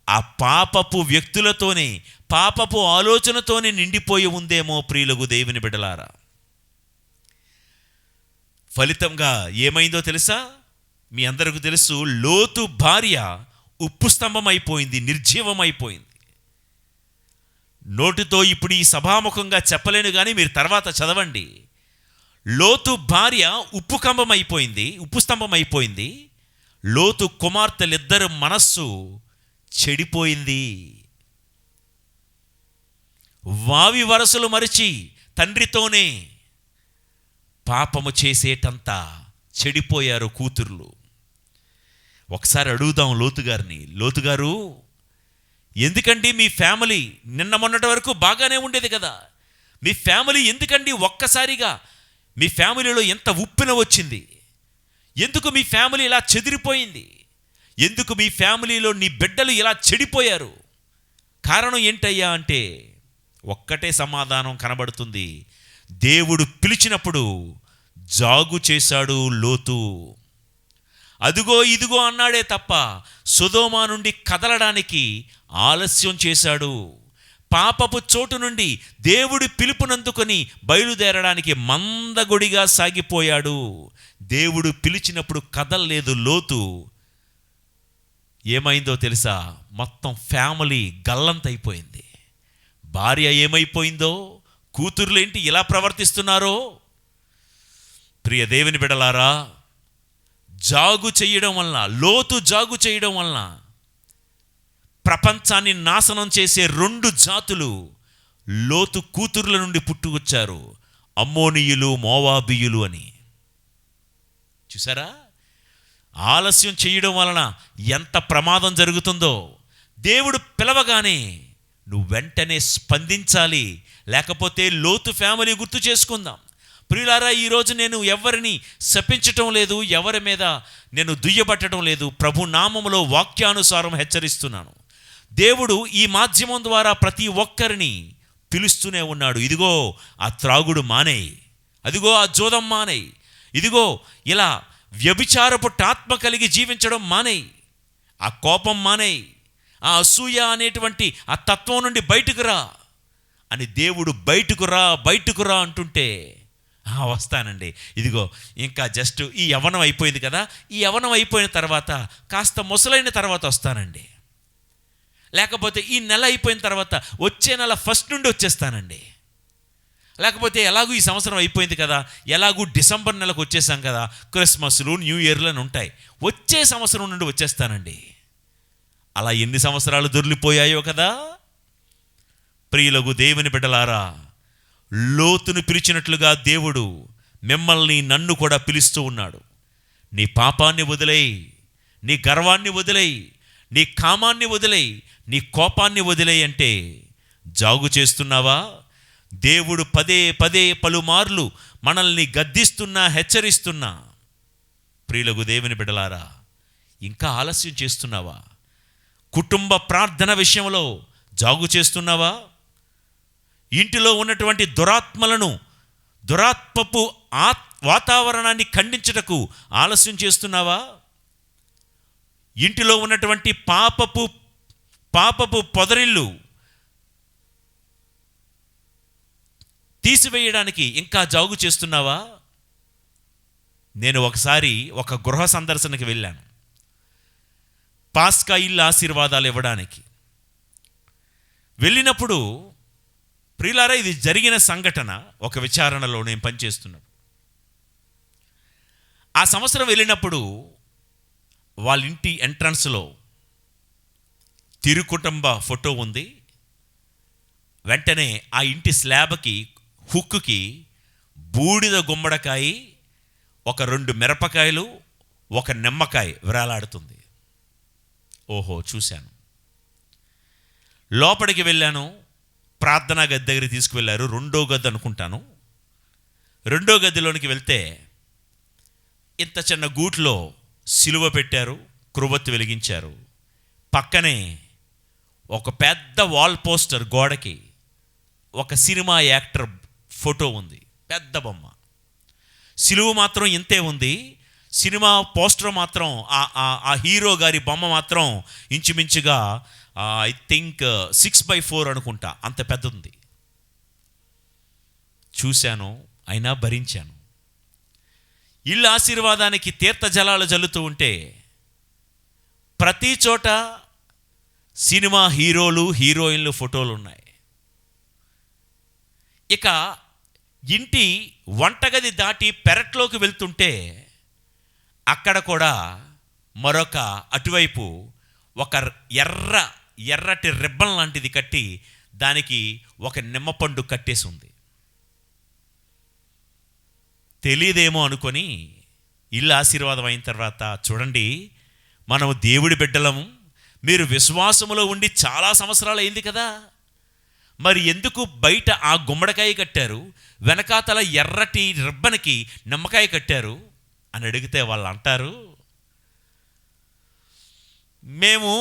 ఆ పాపపు వ్యక్తులతోనే, పాపపు ఆలోచనతోనే నిండిపోయి ఉందేమో. ప్రియులకు దేవుని బిడ్డలారా, ఫలితంగా ఏమైందో తెలుసా? మీ అందరికీ తెలుసు, లోతు భార్య ఉప్పు స్తంభం అయిపోయింది, నిర్జీవమైపోయింది. నోటితో ఇప్పుడు ఈ సభాముఖంగా చెప్పలేను కానీ మీరు తర్వాత చదవండి. లోతు భార్య ఉప్పు స్తంభం అయిపోయింది. లోతు కుమార్తెలిద్దరు మనస్సు చెడిపోయింది. వావి వరసలు మరిచి తండ్రితోనే పాపము చేసేటంత చెడిపోయారు కూతుర్లు. ఒకసారి అడుగుదాం లోతుగారిని, లోతుగారు, ఎందుకండి మీ ఫ్యామిలీ నిన్న మొన్నటి వరకు బాగానే ఉండేది కదా, మీ ఫ్యామిలీ ఎందుకండి ఒక్కసారిగా మీ ఫ్యామిలీలో ఎంత ఉప్పెన వచ్చింది? ఎందుకు మీ ఫ్యామిలీ ఇలా చెదిరిపోయింది? ఎందుకు మీ ఫ్యామిలీలో నీ బిడ్డలు ఇలా చెడిపోయారు? కారణం ఏంటయ్యా అంటే ఒక్కటే సమాధానం కనబడుతుంది. దేవుడు పిలిచినప్పుడు జాగు చేశాడు లోతు. అదుగో ఇదిగో అన్నాడే తప్ప సొదొమ నుండి కదలడానికి ఆలస్యం చేశాడు. పాపపు చోటు నుండి దేవుడి పిలుపునందుకొని బయలుదేరడానికి మందగొడిగా సాగిపోయాడు. దేవుడు పిలిచినప్పుడు కదలలేదు లోతు. ఏమైందో తెలుసా? మొత్తం ఫ్యామిలీ గల్లంతైపోయింది. భార్య ఏమైపోయిందో, కూతుర్లేంటి ఇలా ప్రవర్తిస్తున్నారో. ప్రియ దేవుని బిడ్డలారా, లోతు జాగు చేయడం వలన ప్రపంచాన్ని నాశనం చేసే 2 జాతులు లోతు కూతుర్ల నుండి పుట్టుకొచ్చారు, అమ్మోనీయులు, మోవాబీయులు అని. చూసారా? ఆలస్యం చేయడం వలన ఎంత ప్రమాదం జరుగుతుందో. దేవుడు పిలవగానే నువ్వు వెంటనే స్పందించాలి, లేకపోతే లోతు ఫ్యామిలీ గుర్తు చేసుకుందాం. ప్రియులారా, ఈరోజు నేను ఎవరిని శపించటం లేదు, ఎవరి మీద నేను దుయ్యబట్టడం లేదు. ప్రభు నామములో వాక్యానుసారం హెచ్చరిస్తున్నాను. దేవుడు ఈ మాధ్యమం ద్వారా ప్రతి ఒక్కరిని పిలుస్తూనే ఉన్నాడు. ఇదిగో ఆ త్రాగుడు మానేయి, అదిగో ఆ జోదం మానేయి, ఇదిగో ఇలా వ్యభిచారపు ఆత్మ కలిగి జీవించడం మానేయి, ఆ కోపం మానేయి, ఆ అసూయ అనేటువంటి ఆ తత్వం నుండి బయటకు రా అని దేవుడు బయటకు రా అంటుంటే వస్తానండి, ఇదిగో ఇంకా జస్ట్ ఈ యవ్వనం అయిపోయింది కదా, ఈ యవ్వనం అయిపోయిన తర్వాత కాస్త ముసలైన తర్వాత వస్తానండి, లేకపోతే ఈ నెల అయిపోయిన తర్వాత వచ్చే నెల ఫస్ట్ నుండి వచ్చేస్తానండి, లేకపోతే ఎలాగూ ఈ సంవత్సరం అయిపోయింది కదా, ఎలాగూ డిసెంబర్ నెలకు వచ్చేసాం కదా, క్రిస్మస్లు, న్యూ ఇయర్లు ఉంటాయి, వచ్చే సంవత్సరం నుండి వచ్చేస్తానండి. అలా ఎన్ని సంవత్సరాలు దొర్లిపోయాయో కదా. ప్రియులకు దేవుని బిడ్డలారా, లోతును పిలిచినట్లుగా దేవుడు మిమ్మల్ని, నన్ను కూడా పిలుస్తూ ఉన్నాడు. నీ పాపాన్ని వదిలేయి, నీ గర్వాన్ని వదిలేయి, నీ కామాన్ని వదిలేయి, నీ కోపాన్ని వదిలేయి అంటే జాగు చేస్తున్నావా? దేవుడు పదే పలుమార్లు మనల్ని గద్దిస్తున్నా, హెచ్చరిస్తున్నా. ప్రియులకు దేవుని బిడ్డలారా, ఇంకా ఆలస్యం చేస్తున్నావా? కుటుంబ ప్రార్థన విషయంలో జాగు చేస్తున్నావా? ఇంటిలో ఉన్నటువంటి దురాత్మపు వాతావరణాన్ని ఖండించుటకు ఆలస్యం చేస్తున్నావా? ఇంటిలో ఉన్నటువంటి పాపపు పొదరిల్లు తీసివేయడానికి ఇంకా జాగు చేస్తున్నావా? నేను ఒకసారి ఒక గృహ సందర్శనకి వెళ్ళాను, పాస్కా ఇల్లు ఆశీర్వాదాలు ఇవ్వడానికి. వెళ్ళినప్పుడు ప్రియులారా, ఇది జరిగిన సంఘటన. ఒక విచారణలో నేను పనిచేస్తున్నాను. ఆ సంవత్సరం వెళ్ళినప్పుడు వాళ్ళ ఇంటి ఎంట్రన్స్లో తిరుకుటుంబ ఫోటో ఉంది. వెంటనే ఆ ఇంటి స్లాబ్కి హుక్కుకి బూడిద గుమ్మడికాయ, ఒక 2 మిరపకాయలు, ఒక నిమ్మకాయ వేలాడుతుంది. ఓహో, చూశాను. లోపలికి వెళ్ళాను. ప్రార్థనా గది దగ్గరికి తీసుకువెళ్ళారు. 2వ గది అనుకుంటాను. 2వ గదిలోనికి వెళ్తే ఇంత చిన్న గూట్లో సిలువ పెట్టారు, క్రొవ్వొత్తి వెలిగించారు. పక్కనే ఒక పెద్ద వాల్ పోస్టర్, గోడకి ఒక సినిమా యాక్టర్ ఫోటో ఉంది, పెద్ద బొమ్మ. సిలువ మాత్రం ఇంతే ఉంది. సినిమా పోస్టర్ మాత్రం ఆ హీరో గారి బొమ్మ మాత్రం ఇంచుమించుగా ఐ థింక్ 6x4 అనుకుంటా, అంత పెద్ద ఉంది. చూశాను, అయినా భరించాను. ఇల్లు ఆశీర్వాదానికి తీర్థ జలాలు జల్లుతూ ఉంటే ప్రతి చోట సినిమా హీరోలు, హీరోయిన్లు ఫోటోలు ఉన్నాయి. ఇక ఇంటి వంటగది దాటి పెరట్లోకి వెళ్తుంటే అక్కడ కూడా మరొక అటువైపు ఒక ఎర్రటి రిబ్బన్ లాంటిది కట్టి దానికి ఒక నిమ్మపండు కట్టేసి ఉంది. తెలియదేమో అనుకొని ఇల్లు ఆశీర్వాదం అయిన తర్వాత, చూడండి మనము దేవుడి బిడ్డలము, మీరు విశ్వాసములో ఉండి చాలా సంవత్సరాలు అయింది కదా, మరి ఎందుకు బయట ఆ గుమ్మడికాయ కట్టారు, వెనకాతల ఎర్రటి రిబ్బన్కి నిమ్మకాయ కట్టారు అని అడిగితే వాళ్ళు అంటారు, మేము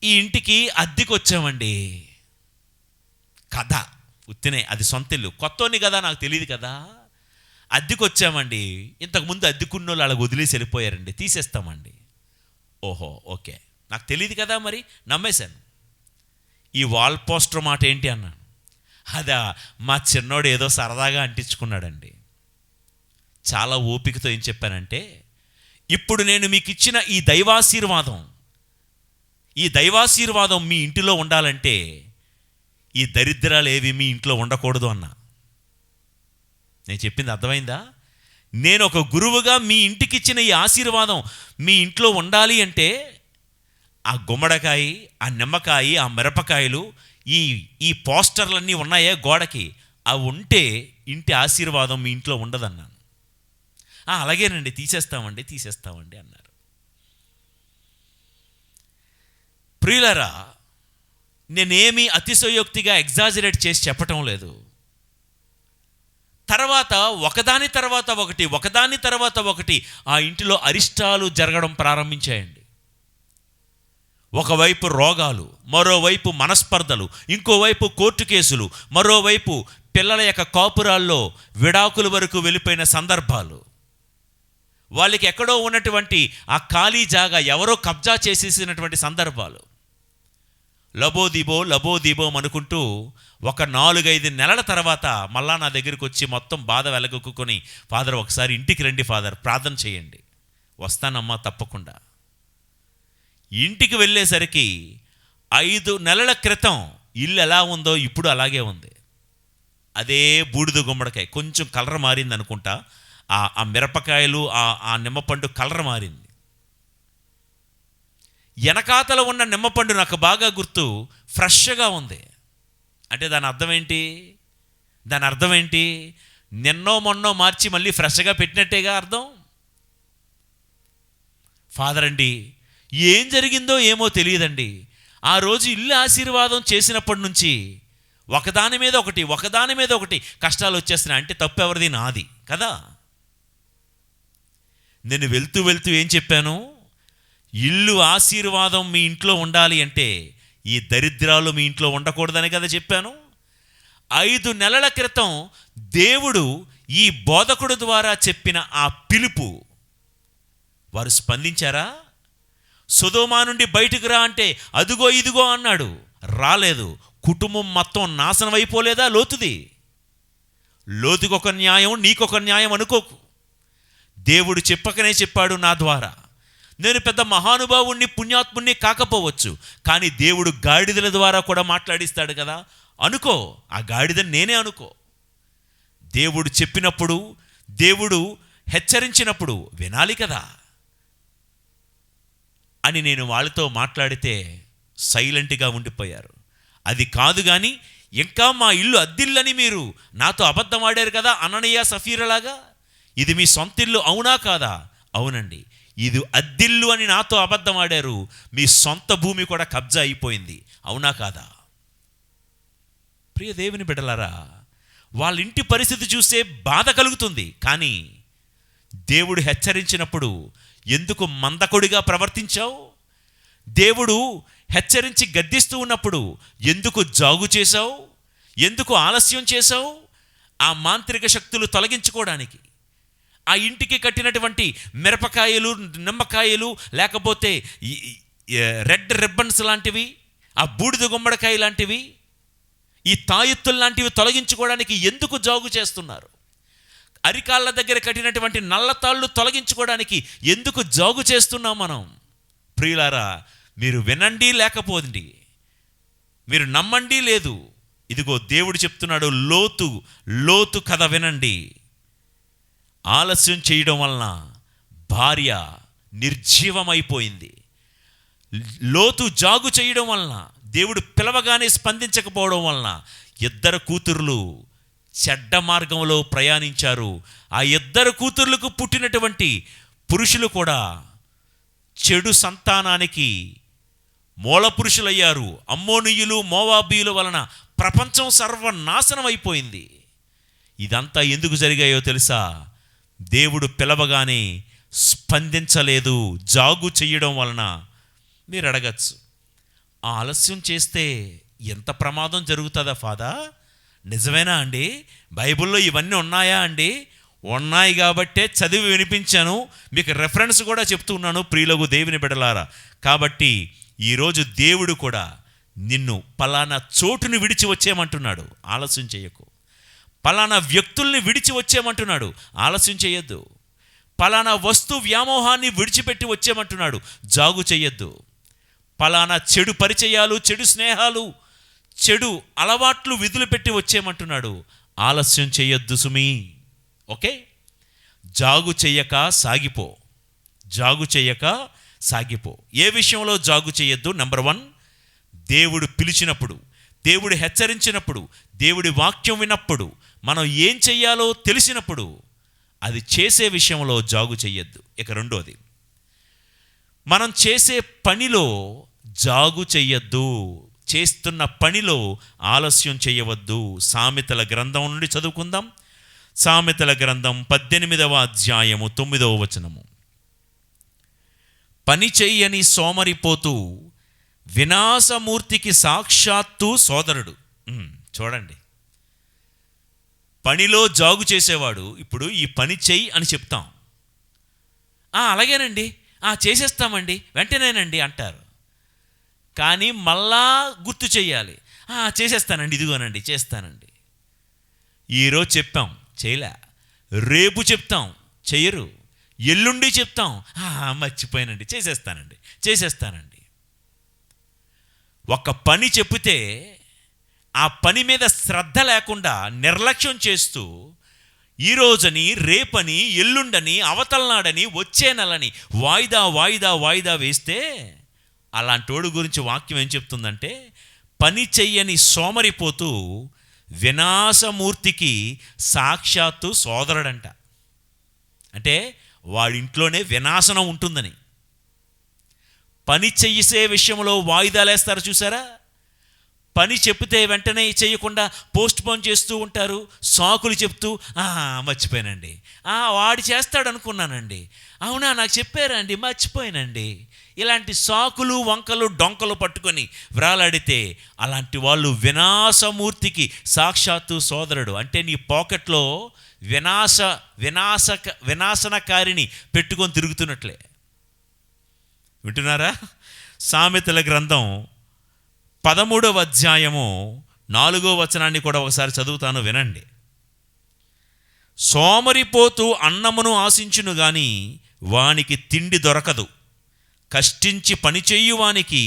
ఈ ఇంటికి అద్దెకి వచ్చామండి. కథ ఉత్తినే, అది సొంత ఇల్లు, కొత్తోని కదా, నాకు తెలియదు కదా, అద్దెకి వచ్చామండి. ఇంతకుముందు అద్దెకున్న వాళ్ళు అలా వదిలేసి వెళ్ళిపోయారండి, తీసేస్తామండి. ఓహో, ఓకే, నాకు తెలియదు కదా, మరి నమ్మేశాను. ఈ వాల్ పోస్టర్ మాట ఏంటి అన్నాను. అదా, మా చిన్నోడు ఏదో సరదాగా అంటించుకున్నాడండి. చాలా ఓపికతో ఏం చెప్పానంటే, ఇప్పుడు నేను మీకు ఇచ్చిన ఈ దైవాశీర్వాదం మీ ఇంటిలో ఉండాలంటే ఈ దరిద్రాలు ఏవి మీ ఇంట్లో ఉండకూడదు అన్నా. నేను చెప్పింది అర్థమైందా? నేను ఒక గురువుగా మీ ఇంటికి ఇచ్చిన ఈ ఆశీర్వాదం మీ ఇంట్లో ఉండాలి అంటే ఆ గుమ్మడికాయ, ఆ నిమ్మకాయ, ఆ మిరపకాయలు, ఈ పోస్టర్లన్నీ ఉన్నాయే గోడకి, అవి ఉంటే ఇంటి ఆశీర్వాదం మీ ఇంట్లో ఉండదన్నాను. అలాగేనండి, తీసేస్తామండి అన్నారు. ప్రియులారా, నేనేమి అతిశయోక్తిగా ఎగ్జాజరేట్ చేసి చెప్పటం లేదు. తర్వాత ఒకదాని తర్వాత ఒకటి ఆ ఇంటిలో అరిష్టాలు జరగడం ప్రారంభించాయండి. ఒకవైపు రోగాలు, మరోవైపు మనస్పర్ధలు, ఇంకోవైపు కోర్టు కేసులు, మరోవైపు పిల్లల యొక్క కాపురాల్లో విడాకుల వరకు వెళ్ళిపోయిన సందర్భాలు. వాళ్ళకి ఎక్కడో ఉన్నటువంటి ఆ ఖాళీ జాగా ఎవరో కబ్జా చేసేసినటువంటి సందర్భాలు. లబోదీబో అనుకుంటూ ఒక 4-5 నెలల తర్వాత మళ్ళా నా దగ్గరికి వచ్చి మొత్తం బాధ వెలగొక్కుని, ఫాదర్ ఒకసారి ఇంటికి రండి ఫాదర్, ప్రార్థన చేయండి. వస్తానమ్మా, తప్పకుండా. ఇంటికి వెళ్ళేసరికి 5 నెలల క్రితం ఇల్లు ఎలా ఉందో ఇప్పుడు అలాగే ఉంది. అదే బూడిద గుమ్మడికాయ, కొంచెం కలర్ మారింది అనుకుంటా, ఆ మిరపకాయలు, ఆ నిమ్మపండు కలర్ మారింది. వెనకాతల ఉన్న నిమ్మపండు నాకు బాగా గుర్తు, ఫ్రెష్గా ఉంది. అంటే దాని అర్థం ఏంటి? నిన్నో మొన్నో మార్చి మళ్ళీ ఫ్రెష్గా పెట్టినట్టేగా అర్థం. ఫాదర్ అండి, ఏం జరిగిందో ఏమో తెలియదండి, ఆ రోజు ఇల్లు ఆశీర్వాదం చేసినప్పటి నుంచి ఒకదాని మీద ఒకటి కష్టాలు వచ్చేస్తున్నాయి. అంటే తప్పు ఎవరిది? నాది కదా. నేను వెళ్తూ ఏం చెప్పాను? ఇల్లు ఆశీర్వాదం మీ ఇంట్లో ఉండాలి అంటే ఈ దరిద్రాలు మీ ఇంట్లో ఉండకూడదని కదా చెప్పాను. 5 నెలల క్రితం దేవుడు ఈ బోధకుడు ద్వారా చెప్పిన ఆ పిలుపు వారు స్పందించారా? సొదొమ నుండి బయటకు రా అంటే అదుగో ఇదిగో అన్నాడు, రాలేదు. కుటుంబం మొత్తం నాశనం అయిపోలేదా లోతుది? లోతుకొక న్యాయం, నీకొక న్యాయం అనుకోకు. దేవుడు చెప్పకనే చెప్పాడు నా ద్వారా. నేను పెద్ద మహానుభావుణ్ణి, పుణ్యాత్ముణ్ణి కాకపోవచ్చు, కానీ దేవుడు గాడిదల ద్వారా కూడా మాట్లాడిస్తాడు కదా అనుకో. ఆ గాడిదని నేనే అనుకో. దేవుడు చెప్పినప్పుడు, దేవుడు హెచ్చరించినప్పుడు వినాలి కదా అని నేను వాళ్ళతో మాట్లాడితే సైలెంట్గా ఉండిపోయారు. అది కాదు కానీ ఇంకా మా ఇల్లు అద్దిల్లని మీరు నాతో అబద్ధం ఆడారు కదా అననీయ సఫీరలాగా. ఇది మీ సొంత ఇల్లు అవునా కాదా? అవునండి, ఇది అద్దిల్లు అని నాతో అబద్ధం ఆడారు. మీ సొంత భూమి కూడా కబ్జా అయిపోయింది, అవునా కాదా? ప్రియ దేవుని బిడ్డలారా, వాళ్ళ ఇంటి పరిస్థితి చూస్తే బాధ కలుగుతుంది. కానీ దేవుడు హెచ్చరించినప్పుడు ఎందుకు మందకొడిగా ప్రవర్తించావు? దేవుడు హెచ్చరించి గద్దిస్తూ ఉన్నప్పుడు ఎందుకు జాగు చేశావు? ఎందుకు ఆలస్యం చేశావు? ఆ మాంత్రిక శక్తులు తొలగించుకోవడానికి, ఆ ఇంటికి కట్టినటువంటి మిరపకాయలు, నిమ్మకాయలు, లేకపోతే రెడ్ రిబ్బన్స్ లాంటివి, ఆ బూడిద గుమ్మడికాయ లాంటివి, ఈ తాయెత్తులు లాంటివి తొలగించుకోవడానికి ఎందుకు జాగు చేస్తున్నారు? అరికాళ్ళ దగ్గర కట్టినటువంటి నల్లతాళ్ళు తొలగించుకోవడానికి ఎందుకు జాగు చేస్తున్నాం మనం? ప్రియులారా, మీరు వినండి లేకపోండి, మీరు నమ్మండి లేదు, ఇదిగో దేవుడు చెప్తున్నాడు, లోతు కథ వినండి. ఆలస్యం చేయడం వలన భార్య నిర్జీవమైపోయింది. లోతు జాగు చేయడం వలన, దేవుడు పిలవగానే స్పందించకపోవడం వలన ఇద్దరు కూతుర్లు చెడ్డ మార్గంలో ప్రయాణించారు. ఆ ఇద్దరు కూతుర్లకు పుట్టినటువంటి పురుషులు కూడా చెడు సంతానానికి మూల పురుషులయ్యారు. అమ్మోనీయులు, మోవాబీయుల వలన ప్రపంచం సర్వనాశనం అయిపోయింది. ఇదంతా ఎందుకు జరిగాయో తెలుసా? దేవుడు పిలవగానే స్పందించలేదు, జాగు చేయడం వలన. మీరు అడగచ్చు, ఆలస్యం చేస్తే ఎంత ప్రమాదం జరుగుతుందా ఫాదర్? నిజమేనా అండి? బైబిల్లో ఇవన్నీ ఉన్నాయా అండి? ఉన్నాయి కాబట్టే చదివి వినిపించాను, మీకు రెఫరెన్స్ కూడా చెప్తున్నాను ప్రియులకు దేవుని బిడ్డలారా. కాబట్టి ఈరోజు దేవుడు కూడా నిన్ను పలానా చోటుని విడిచి వచ్చేయమంటున్నాడు, ఆలస్యం చేయకు. పలానా వ్యక్తుల్ని విడిచి వచ్చేయమంటున్నాడు, ఆలస్యం చేయొద్దు. పలానా వస్తు వ్యామోహాన్ని విడిచిపెట్టి వచ్చేయమంటున్నాడు, జాగు చేయొద్దు. పలానా చెడు పరిచయాలు, చెడు స్నేహాలు, చెడు అలవాట్లు విధులు పెట్టి వచ్చేయమంటున్నాడు, ఆలస్యం చేయొద్దు సుమీ. ఓకే, జాగు చెయ్యక సాగిపో, జాగు చెయ్యక సాగిపో. ఏ విషయంలో జాగు చేయొద్దు? నెంబర్ 1, దేవుడు పిలిచినప్పుడు, దేవుడు హెచ్చరించినప్పుడు, దేవుడి వాక్యం విన్నప్పుడు, మనం ఏం చెయ్యాలో తెలిసినప్పుడు అది చేసే విషయంలో జాగు చెయ్యొద్దు. ఇక రెండోది, మనం చేసే పనిలో జాగు చెయ్యొద్దు, చేస్తున్న పనిలో ఆలస్యం చేయవద్దు. సామెతల గ్రంథం నుండి చదువుకుందాం. సామెతల గ్రంథం 18వ అధ్యాయము 9వ వచనము. పని చెయ్యని సోమరిపోతూ వినాశమూర్తికి సాక్షాత్తు సోదరుడు. చూడండి, పనిలో జాగు చేసేవాడు ఇప్పుడు ఈ పని చెయ్యి అని చెప్తాం, అలాగేనండి, చేసేస్తామండి, వెంటనేనండి అంటారు. కానీ మళ్ళా గుర్తు చెయ్యాలి, చేసేస్తానండి, ఇదిగోనండి చేస్తానండి. ఈరోజు చెప్పాం, చేయలే. రేపు చెప్తాం, చెయ్యరు. ఎల్లుండి చెప్తాం, మర్చిపోయానండి, చేసేస్తానండి. ఒక పని చెప్తే ఆ పని మీద శ్రద్ధ లేకుండా నిర్లక్ష్యం చేస్తూ ఈరోజని, రేపని, ఎల్లుండని, అవతలనాడని, వచ్చే నెలని వాయిదా వేస్తే అలాంటోడు గురించి వాక్యం ఏం చెప్తుందంటే, పని చెయ్యని సోమరిపోతూ వినాశమూర్తికి సాక్షాత్తు సోదరుడంట. అంటే వాడింట్లోనే వినాశనం ఉంటుందని. పని చేసే విషయంలో వాయిదాలేస్తారు చూసారా? పని చెప్తే వెంటనే చేయకుండా పోస్ట్ పోన్ చేస్తూ ఉంటారు, సాకులు చెప్తూ మర్చిపోయానండి, వాడు చేస్తాడు అనుకున్నానండి, అవునా నాకు చెప్పారండి, మర్చిపోయానండి. ఇలాంటి సాకులు, వంకలు, డొంకలు పట్టుకొని వ్రాలాడితే అలాంటి వాళ్ళు వినాశమూర్తికి సాక్షాత్తు సోదరుడు. అంటే నీ పాకెట్లో వినాశనకారిని పెట్టుకొని తిరుగుతున్నట్లే. వింటున్నారా? సామెతల గ్రంథం 13వ అధ్యాయము 4వ వచనాన్ని కూడా ఒకసారి చదువుతాను, వినండి. సోమరిపోతూ అన్నమును ఆశించును గాని వానికి తిండి దొరకదు. కష్టించి పనిచేయువానికి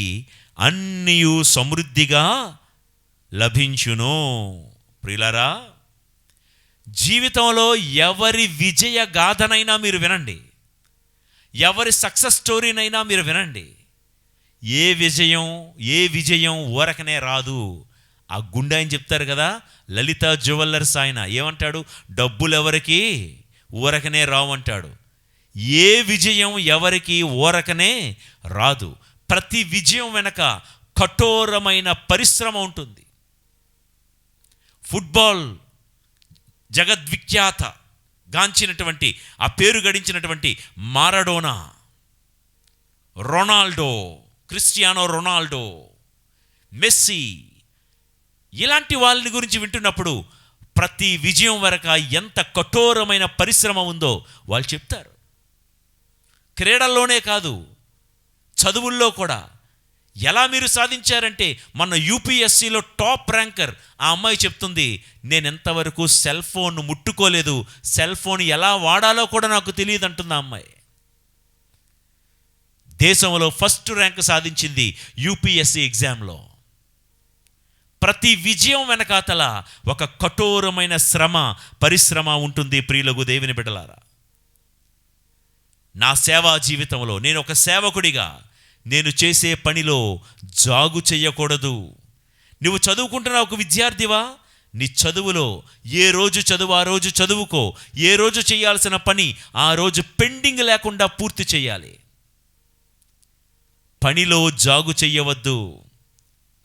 అన్నియు సమృద్ధిగా లభించును. ప్రియులారా, జీవితంలో ఎవరి విజయ గాథనైనా మీరు వినండి, ఎవరి సక్సెస్ స్టోరీనైనా మీరు వినండి. ఏ విజయం ఊరకనే రాదు. ఆ గుండె ఆయన చెప్తారు కదా, లలిత జ్యువెల్లర్స్ ఆయన ఏమంటాడు, డబ్బులు ఎవరికి ఊరకనే రావు అంటాడు. ఏ విజయం ఎవరికి ఊరకనే రాదు. ప్రతి విజయం వెనక కఠోరమైన పరిశ్రమ ఉంటుంది. ఫుట్బాల్ జగద్విఖ్యాత గాంచినటువంటి, ఆ పేరు గడించినటువంటి Maradona, Ronaldo, Cristiano Ronaldo, Messi, ఇలాంటి వాళ్ళని గురించి వింటున్నప్పుడు ప్రతి విజయం వరకు ఎంత కఠోరమైన పరిశ్రమ ఉందో వాళ్ళు చెప్తారు. క్రీడల్లోనే కాదు, చదువుల్లో కూడా. ఎలా మీరు సాధించారంటే, మన యూపీఎస్సీలో టాప్ ర్యాంకర్ ఆ అమ్మాయి చెప్తుంది, నేను ఎంతవరకు సెల్ ఫోన్ ముట్టుకోలేదు, సెల్ ఫోన్ ఎలా వాడాలో కూడా నాకు తెలియదు అంటుంది ఆ అమ్మాయి. దేశంలో ఫస్ట్ ర్యాంక్ సాధించింది యూపీఎస్సీ ఎగ్జామ్లో. ప్రతి విజయం వెనకాతల ఒక కఠోరమైన పరిశ్రమ ఉంటుంది. ప్రియులకు దేవుని బిడ్డలారా, నా సేవా జీవితంలో నేను ఒక సేవకుడిగా నేను చేసే పనిలో జాగు చెయ్యకూడదు. నువ్వు చదువుకుంటున్న ఒక విద్యార్థివా, నీ చదువులో ఏ రోజు చదువు ఆ రోజు చదువుకో. ఏ రోజు చేయాల్సిన పని ఆ రోజు పెండింగ్ లేకుండా పూర్తి చేయాలి. పనిలో జాగు చెయ్యవద్దు.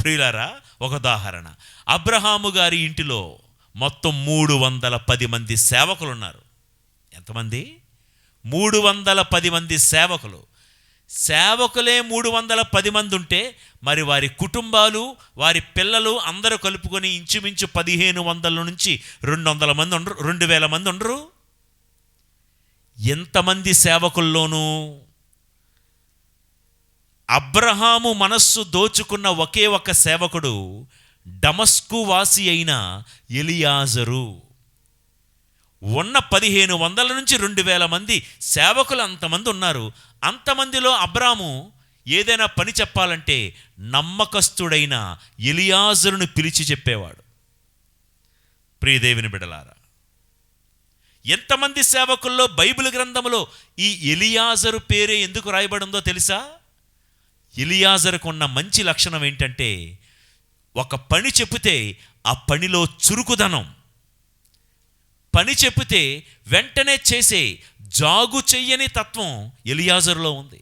ప్రియులారా, ఒక ఉదాహరణ, అబ్రహాము గారి ఇంటిలో మొత్తం 310 మంది సేవకులు ఉన్నారు. ఎంతమంది? 310 మంది సేవకులు. సేవకులే 310 మంది ఉంటే మరి వారి కుటుంబాలు, వారి పిల్లలు అందరూ కలుపుకొని ఇంచుమించు 1500 నుంచి 200 మంది ఉండరు, 2000 మంది ఉండరు. ఎంతమంది సేవకుల్లోనూ అబ్రహాము మనస్సు దోచుకున్న ఒకే ఒక సేవకుడు దమస్కు వాసి అయిన ఎలియాజరు. ఉన్న 1500 నుంచి 2000 మంది సేవకులు అంతమంది ఉన్నారు. అంతమందిలో అబ్రాము ఏదైనా పని చెప్పాలంటే నమ్మకస్తుడైన ఎలియాజరును పిలిచి చెప్పేవాడు. ప్రియదేవుని బిడ్డలారా, ఎంతమంది సేవకుల్లో బైబిల్ గ్రంథంలో ఈ ఎలియాజరు పేరే ఎందుకు రాయబడిందో తెలుసా? ఎలియాజరుకు ఉన్న మంచి లక్షణం ఏంటంటే, ఒక పని చెబితే ఆ పనిలో చురుకుదనం, పని చెబితే వెంటనే చేసే జాగు చెయ్యని తత్వం ఎలియాజరులో ఉంది.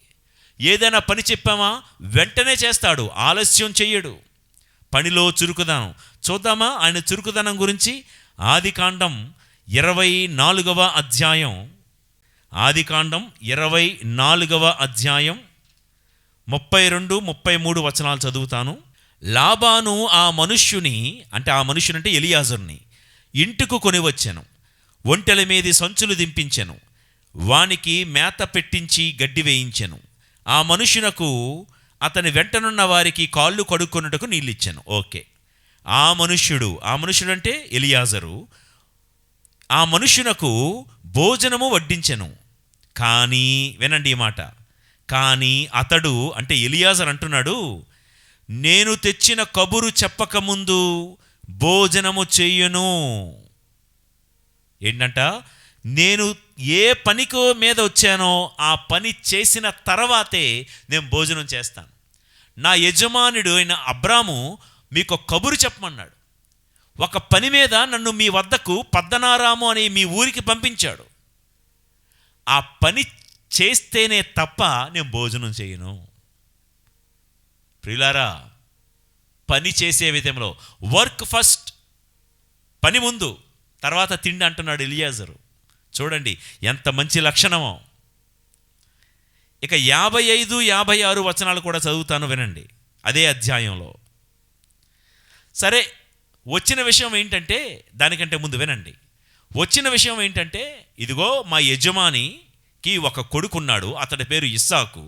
ఏదైనా పని చెప్పామా వెంటనే చేస్తాడు, ఆలస్యం చెయ్యడు. పనిలో చురుకుదనం. చూద్దామా ఆయన చురుకుదనం గురించి? ఆదికాండం 24వ అధ్యాయం, ఆదికాండం 24వ అధ్యాయం 32, 33 వచనాలు చదువుతాను. లాబాను ఆ మనుష్యుని, అంటే ఆ మనుష్యుని అంటే ఎలియాజరుని, ఇంటికి కొని వచ్చాను. ఒంటెల మీది సంచులు దింపించెను. వానికి మేత పెట్టించి గడ్డి వేయించెను. ఆ మనుషునకు అతని వెంటనున్న వారికి కాళ్ళు కడుక్కొనుటకు నీళ్ళిచ్చాను. ఓకే, ఆ మనుష్యుడు అంటే ఎలియాజరు ఆ మనుషునకు భోజనము వడ్డించెను. కానీ వినండి ఈ మాట, కానీ అతడు అంటే ఎలియాజర్ అంటున్నాడు, నేను తెచ్చిన కబురు చెప్పకముందు భోజనము చెయ్యను. ఏంటంట? నేను ఏ పనికో మీద వచ్చానో ఆ పని చేసిన తర్వాతే నేను భోజనం చేస్తాను. నా యజమానుడు అయిన అబ్రాము మీకు కబురు చెప్పమన్నాడు. ఒక పని మీద నన్ను మీ వద్దకు పద్దనారాము అనే మీ ఊరికి పంపించాడు. ఆ పని చేస్తేనే తప్ప నేను భోజనం చేయను. ప్రియులారా, పని చేసే విధంలో వర్క్ ఫస్ట్, పని ముందు, తర్వాత తిండి అంటున్నాడు ఎలియాజరు. చూడండి ఎంత మంచి లక్షణమో. ఇక 55, 56 వచనాలు కూడా చదువుతాను, వినండి అదే అధ్యాయంలో. సరే, వచ్చిన విషయం ఏంటంటే, దానికంటే ముందు వినండి. వచ్చిన విషయం ఏంటంటే, ఇదిగో మా యజమానికి ఒక కొడుకున్నాడు, అతడి పేరు ఇస్సాకు.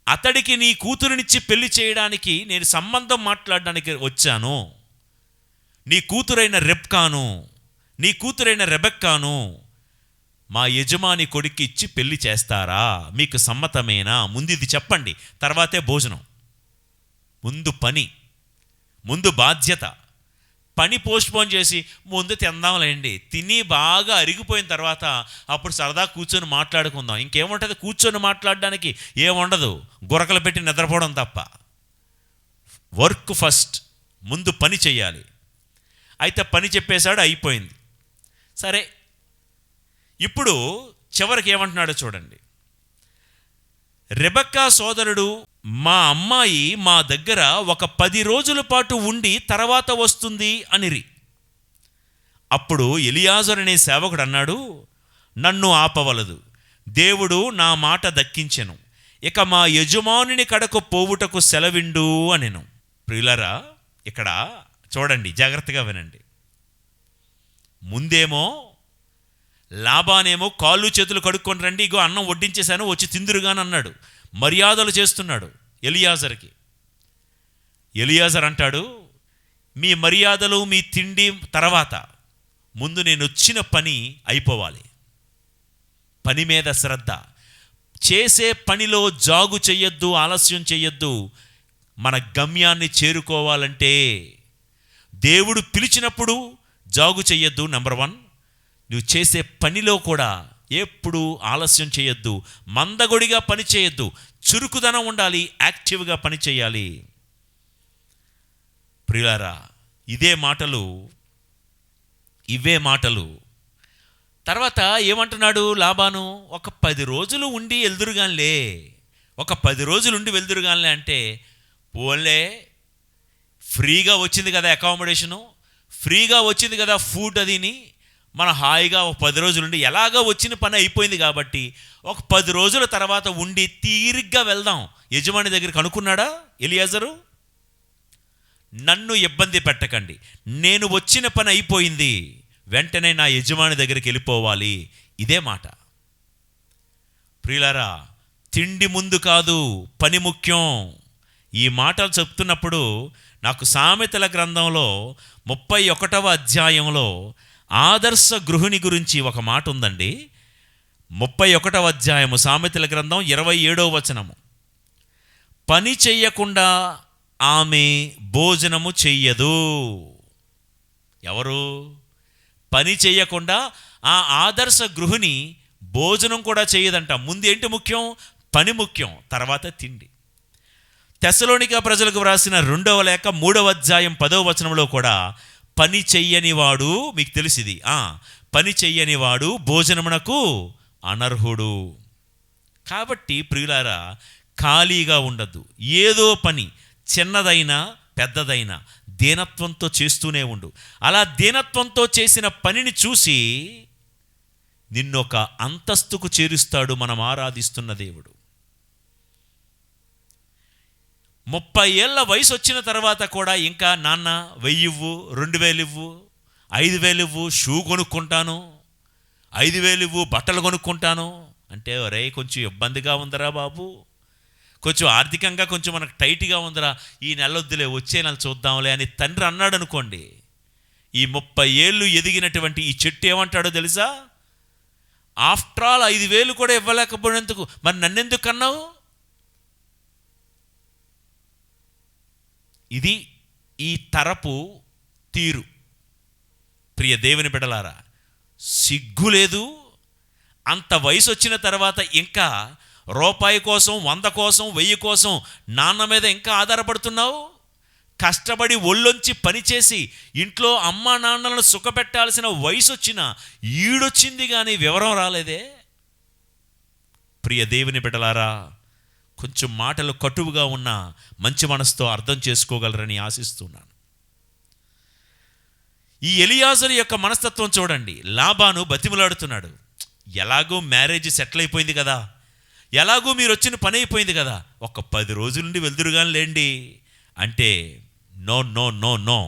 అతడికి నీ కూతురునిచ్చి పెళ్లి చేయడానికి నేను సంబంధం మాట్లాడడానికి వచ్చాను. నీ కూతురైన రెబ్కాను నీ కూతురైన రెబెక్కాను మా యజమాని కొడుక్కి ఇచ్చి పెళ్లి చేస్తారా? మీకు సమ్మతమేనా? ముందు ఇది చెప్పండి, తర్వాతే భోజనం. ముందు పని, ముందు బాధ్యత. పని పోస్ట్పోన్ చేసి ముందు తిందాంలేండి, తిని బాగా అరిగిపోయిన తర్వాత అప్పుడు సరదా కూర్చొని మాట్లాడుకుందాం. ఇంకేముంటుంది కూర్చొని మాట్లాడడానికి? ఏముండదు, గురకలు పెట్టి నిద్రపోవడం తప్ప. వర్క్ ఫస్ట్, ముందు పని చెయ్యాలి. అయితే పని చెప్పేశాడు, అయిపోయింది. సరే, ఇప్పుడు చివరికి ఏమంటున్నాడో చూడండి. రెబెక్కా సోదరుడు, మా అమ్మాయి మా దగ్గర ఒక 10 రోజుల పాటు ఉండి తర్వాత వస్తుంది అనిరి. అప్పుడు ఎలియాజరు అనే సేవకుడు అన్నాడు, నన్ను ఆపవలదు, దేవుడు నా మాట దక్కించెను, ఇక మా యజమానుని కడకు పోవుటకు సెలవిండు అనెను. ప్రియులారా, ఇక్కడ చూడండి, జాగ్రత్తగా వినండి. ముందేమో లాబానేమో కాళ్ళు చేతులు కడుక్కొని రండి, ఇగో అన్నం వడ్డించేశాను, వచ్చి తిందురుగాని అన్నాడు. మర్యాదలు చేస్తున్నాడు ఎలియాజర్కి. ఎలియాజర్ అంటాడు, మీ మర్యాదలు మీ తిండి తర్వాత, ముందు నేను వచ్చిన పని అయిపోవాలి. పని మీద శ్రద్ధ, చేసే పనిలో జాగు చెయ్యొద్దు, ఆలస్యం చెయ్యొద్దు. మన గమ్యాన్ని చేరుకోవాలంటే దేవుడు పిలిచినప్పుడు జాగు చెయ్యొద్దు. నెంబర్ 1, నువ్వు చేసే పనిలో కూడా ఎప్పుడు ఆలస్యం చేయొద్దు, మందగొడిగా పని చేయొద్దు, చురుకుదనం ఉండాలి, యాక్టివ్గా పని చేయాలి. ప్రియులారా, ఇవే మాటలు తర్వాత ఏమంటున్నాడు లాబాను? ఒక 10 రోజులు ఉండి వెళ్దురుగానిలే, ఒక 10 రోజులు ఉండి వెళ్దురుగానిలే అంటే, పోన్లే, ఫ్రీగా వచ్చింది కదా అకామిడేషను, ఫ్రీగా వచ్చింది కదా ఫుడ్, అదిని మన హాయిగా ఒక 10 రోజులు ఉండి, ఎలాగో వచ్చిన పని అయిపోయింది కాబట్టి ఒక 10 రోజుల తర్వాత ఉండి తీరిగ్గా వెళ్దాం యజమాని దగ్గరికి అనుకున్నాడా ఎలియాజరు? నన్ను ఇబ్బంది పెట్టకండి, నేను వచ్చిన పని అయిపోయింది, వెంటనే నా యజమాని దగ్గరికి వెళ్ళిపోవాలి. ఇదే మాట. ప్రియులారా, తిండి ముందు కాదు, పని ముఖ్యం. ఈ మాటలు చెప్తున్నప్పుడు నాకు సామెతల గ్రంథంలో 31వ అధ్యాయంలో ఆదర్శ గృహిణి గురించి ఒక మాట ఉందండి. 31వ అధ్యాయము సామెతల గ్రంథం 27వ వచనము. పని చెయ్యకుండా ఆమె భోజనము చెయ్యదు. ఎవరు? పని చెయ్యకుండా ఆ ఆదర్శ గృహిణి భోజనం కూడా చేయదంట. ముందు ఏంటి ముఖ్యం? పని ముఖ్యం, తర్వాత తిండి. తెస్సలోనిక ప్రజలకు వ్రాసిన 2వ లేఖ 3వ అధ్యాయం 10వ వచనంలో కూడా పని చెయ్యనివాడు, మీకు తెలిసిది, పని చెయ్యనివాడు భోజనమునకు అనర్హుడు. కాబట్టి ప్రియులారా, ఖాళీగా ఉండద్దు. ఏదో పని, చిన్నదైనా పెద్దదైనా దీనత్వంతో చేస్తూనే ఉండు. అలా దీనత్వంతో చేసిన పనిని చూసి నిన్నొక అంతస్తుకు చేరుస్తాడు మనం ఆరాధిస్తున్న దేవుడు. 30 ఏళ్ల వయసు వచ్చిన తర్వాత కూడా ఇంకా నాన్న 1000 ఇవ్వు, 2000 ఇవ్వు, 5000 ఇవ్వు, షూ కొనుక్కుంటాను, 5000 ఇవ్వు, బట్టలు కొనుక్కుంటాను అంటే, ఒరే కొంచెం ఇబ్బందిగా ఉందరా బాబు, కొంచెం ఆర్థికంగా కొంచెం మనకు టైట్గా ఉందరా, ఈ నెల వద్దులే, వచ్చే నెల చూద్దాంలే అని తండ్రి అన్నాడు అనుకోండి. ఈ 30 ఏళ్ళు ఎదిగినటువంటి ఈ చెట్టు ఏమంటాడో తెలుసా? ఆఫ్టర్ ఆల్ 5000 కూడా ఇవ్వలేకపోయినందుకు మరి నన్నెందుకు అన్నావు? ఇది ఈ తరపు తీరు. ప్రియ దేవుని బిడ్డలారా, సిగ్గు లేదు. అంత వయసు వచ్చిన తర్వాత ఇంకా రూపాయి కోసం, 100 కోసం, 1000 కోసం నాన్న మీద ఇంకా ఆధారపడుతున్నావు. కష్టపడి ఒళ్ళొంచి పనిచేసి ఇంట్లో అమ్మా నాన్నలను సుఖపెట్టాల్సిన వయసు వచ్చిన ఈడొచ్చింది కానీ వివరం రాలేదే. ప్రియ దేవుని బిడ్డలారా, కొంచెం మాటలు కటువుగా ఉన్న మంచి మనసుతో అర్థం చేసుకోగలరని ఆశిస్తున్నాను. ఈ ఎలియాజరు యొక్క మనస్తత్వం చూడండి. లాబాను బతిమలాడుతున్నాడు, ఎలాగో మ్యారేజ్ సెటిల్ అయిపోయింది కదా, ఎలాగో మీరు వచ్చిన పని అయిపోయింది కదా, ఒక 10 రోజుల నుండి వెళ్తురుగాని లేండి అంటే, నో నో నో నో,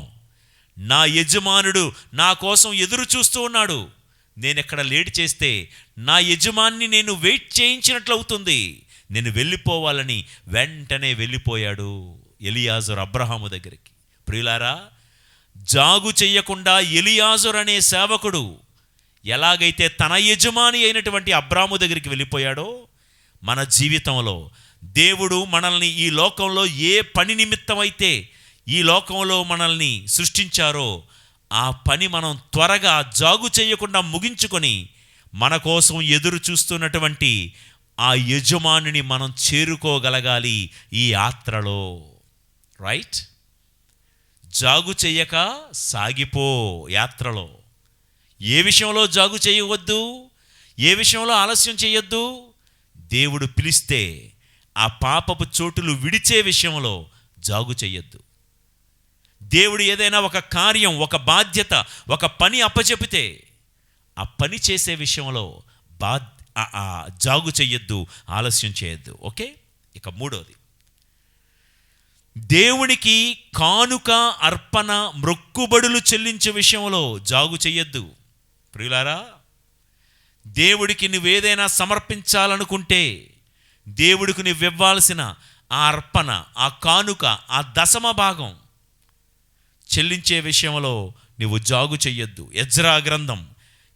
నా యజమానుడు నా కోసం ఎదురు చూస్తూ ఉన్నాడు. నేను ఎక్కడ లేట్ చేస్తే నా యజమాన్ని నేను వెయిట్ చేయించినట్లు అవుతుంది. నేను వెళ్ళిపోవాలని వెంటనే వెళ్ళిపోయాడు ఎలియాజరు అబ్రహాము దగ్గరికి. ప్రియులారా, జాగు చెయ్యకుండా ఎలియాజరు అనే సేవకుడు ఎలాగైతే తన యజమాని అయినటువంటి అబ్రాము దగ్గరికి వెళ్ళిపోయాడో, మన జీవితంలో దేవుడు మనల్ని ఈ లోకంలో ఏ పని నిమిత్తమైతే ఈ లోకంలో మనల్ని సృష్టించారో ఆ పని మనం త్వరగా జాగు చేయకుండా ముగించుకొని మన కోసం ఎదురు చూస్తున్నటువంటి ఆ యజమానిని మనం చేరుకోగలగాలి ఈ యాత్రలో. రైట్? జాగు చెయ్యక సాగిపో యాత్రలో. ఏ విషయంలో జాగు చేయవద్దు, ఏ విషయంలో ఆలస్యం చేయొద్దు. దేవుడు పిలిస్తే ఆ పాపపు చోటులు విడిచే విషయంలో జాగు చెయ్యొద్దు. దేవుడు ఏదైనా ఒక కార్యం, ఒక బాధ్యత, ఒక పని అప్పచెపితే ఆ పని చేసే విషయంలో జాగు చెయ్యొద్దు, ఆలస్యం చేయొద్దు. ఓకే? ఇక మూడోది, దేవునికి కానుక, అర్పణ, మ్రొక్కుబడులు చెల్లించే విషయంలో జాగు చెయ్యొద్దు. ప్రియులారా, దేవుడికి నువ్వేదైనా సమర్పించాలనుకుంటే, దేవుడికి నువ్వివ్వాల్సిన ఆ అర్పణ, ఆ కానుక, ఆ దశమ భాగం చెల్లించే విషయంలో నువ్వు జాగు చెయ్యొద్దు. ఎజ్రా గ్రంథం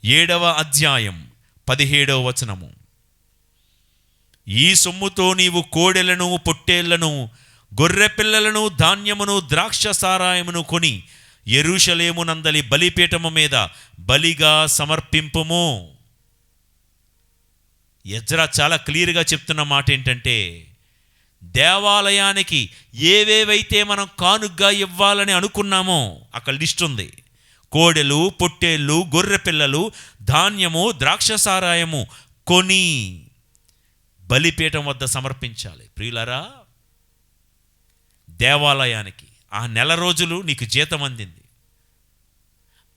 7వ అధ్యాయం 17వ వచనము. ఈ సొమ్ముతో నీవు కోడెలను, పొట్టేళ్లను, గొర్రె పిల్లలను, ధాన్యమును, ద్రాక్ష సారాయమును కొని యెరూషలేము నందలి బలిపీఠము మీద బలిగా సమర్పింపుము. ఎజ్రా చాలా క్లియర్గా చెప్తున్న మాట ఏంటంటే, దేవాలయానికి ఏవేవైతే మనం కానుగ్గా ఇవ్వాలని అనుకున్నామో అక్కడ లిస్ట్ ఉంది. కోడెలు, పొట్టేళ్ళు, గొర్రె పిల్లలు, ధాన్యము, ద్రాక్ష సారాయము కొని బలిపీఠం వద్ద సమర్పించాలి. ప్రియులారా, దేవాలయానికి ఆ నెల రోజులు నీకు జీతం అందింది.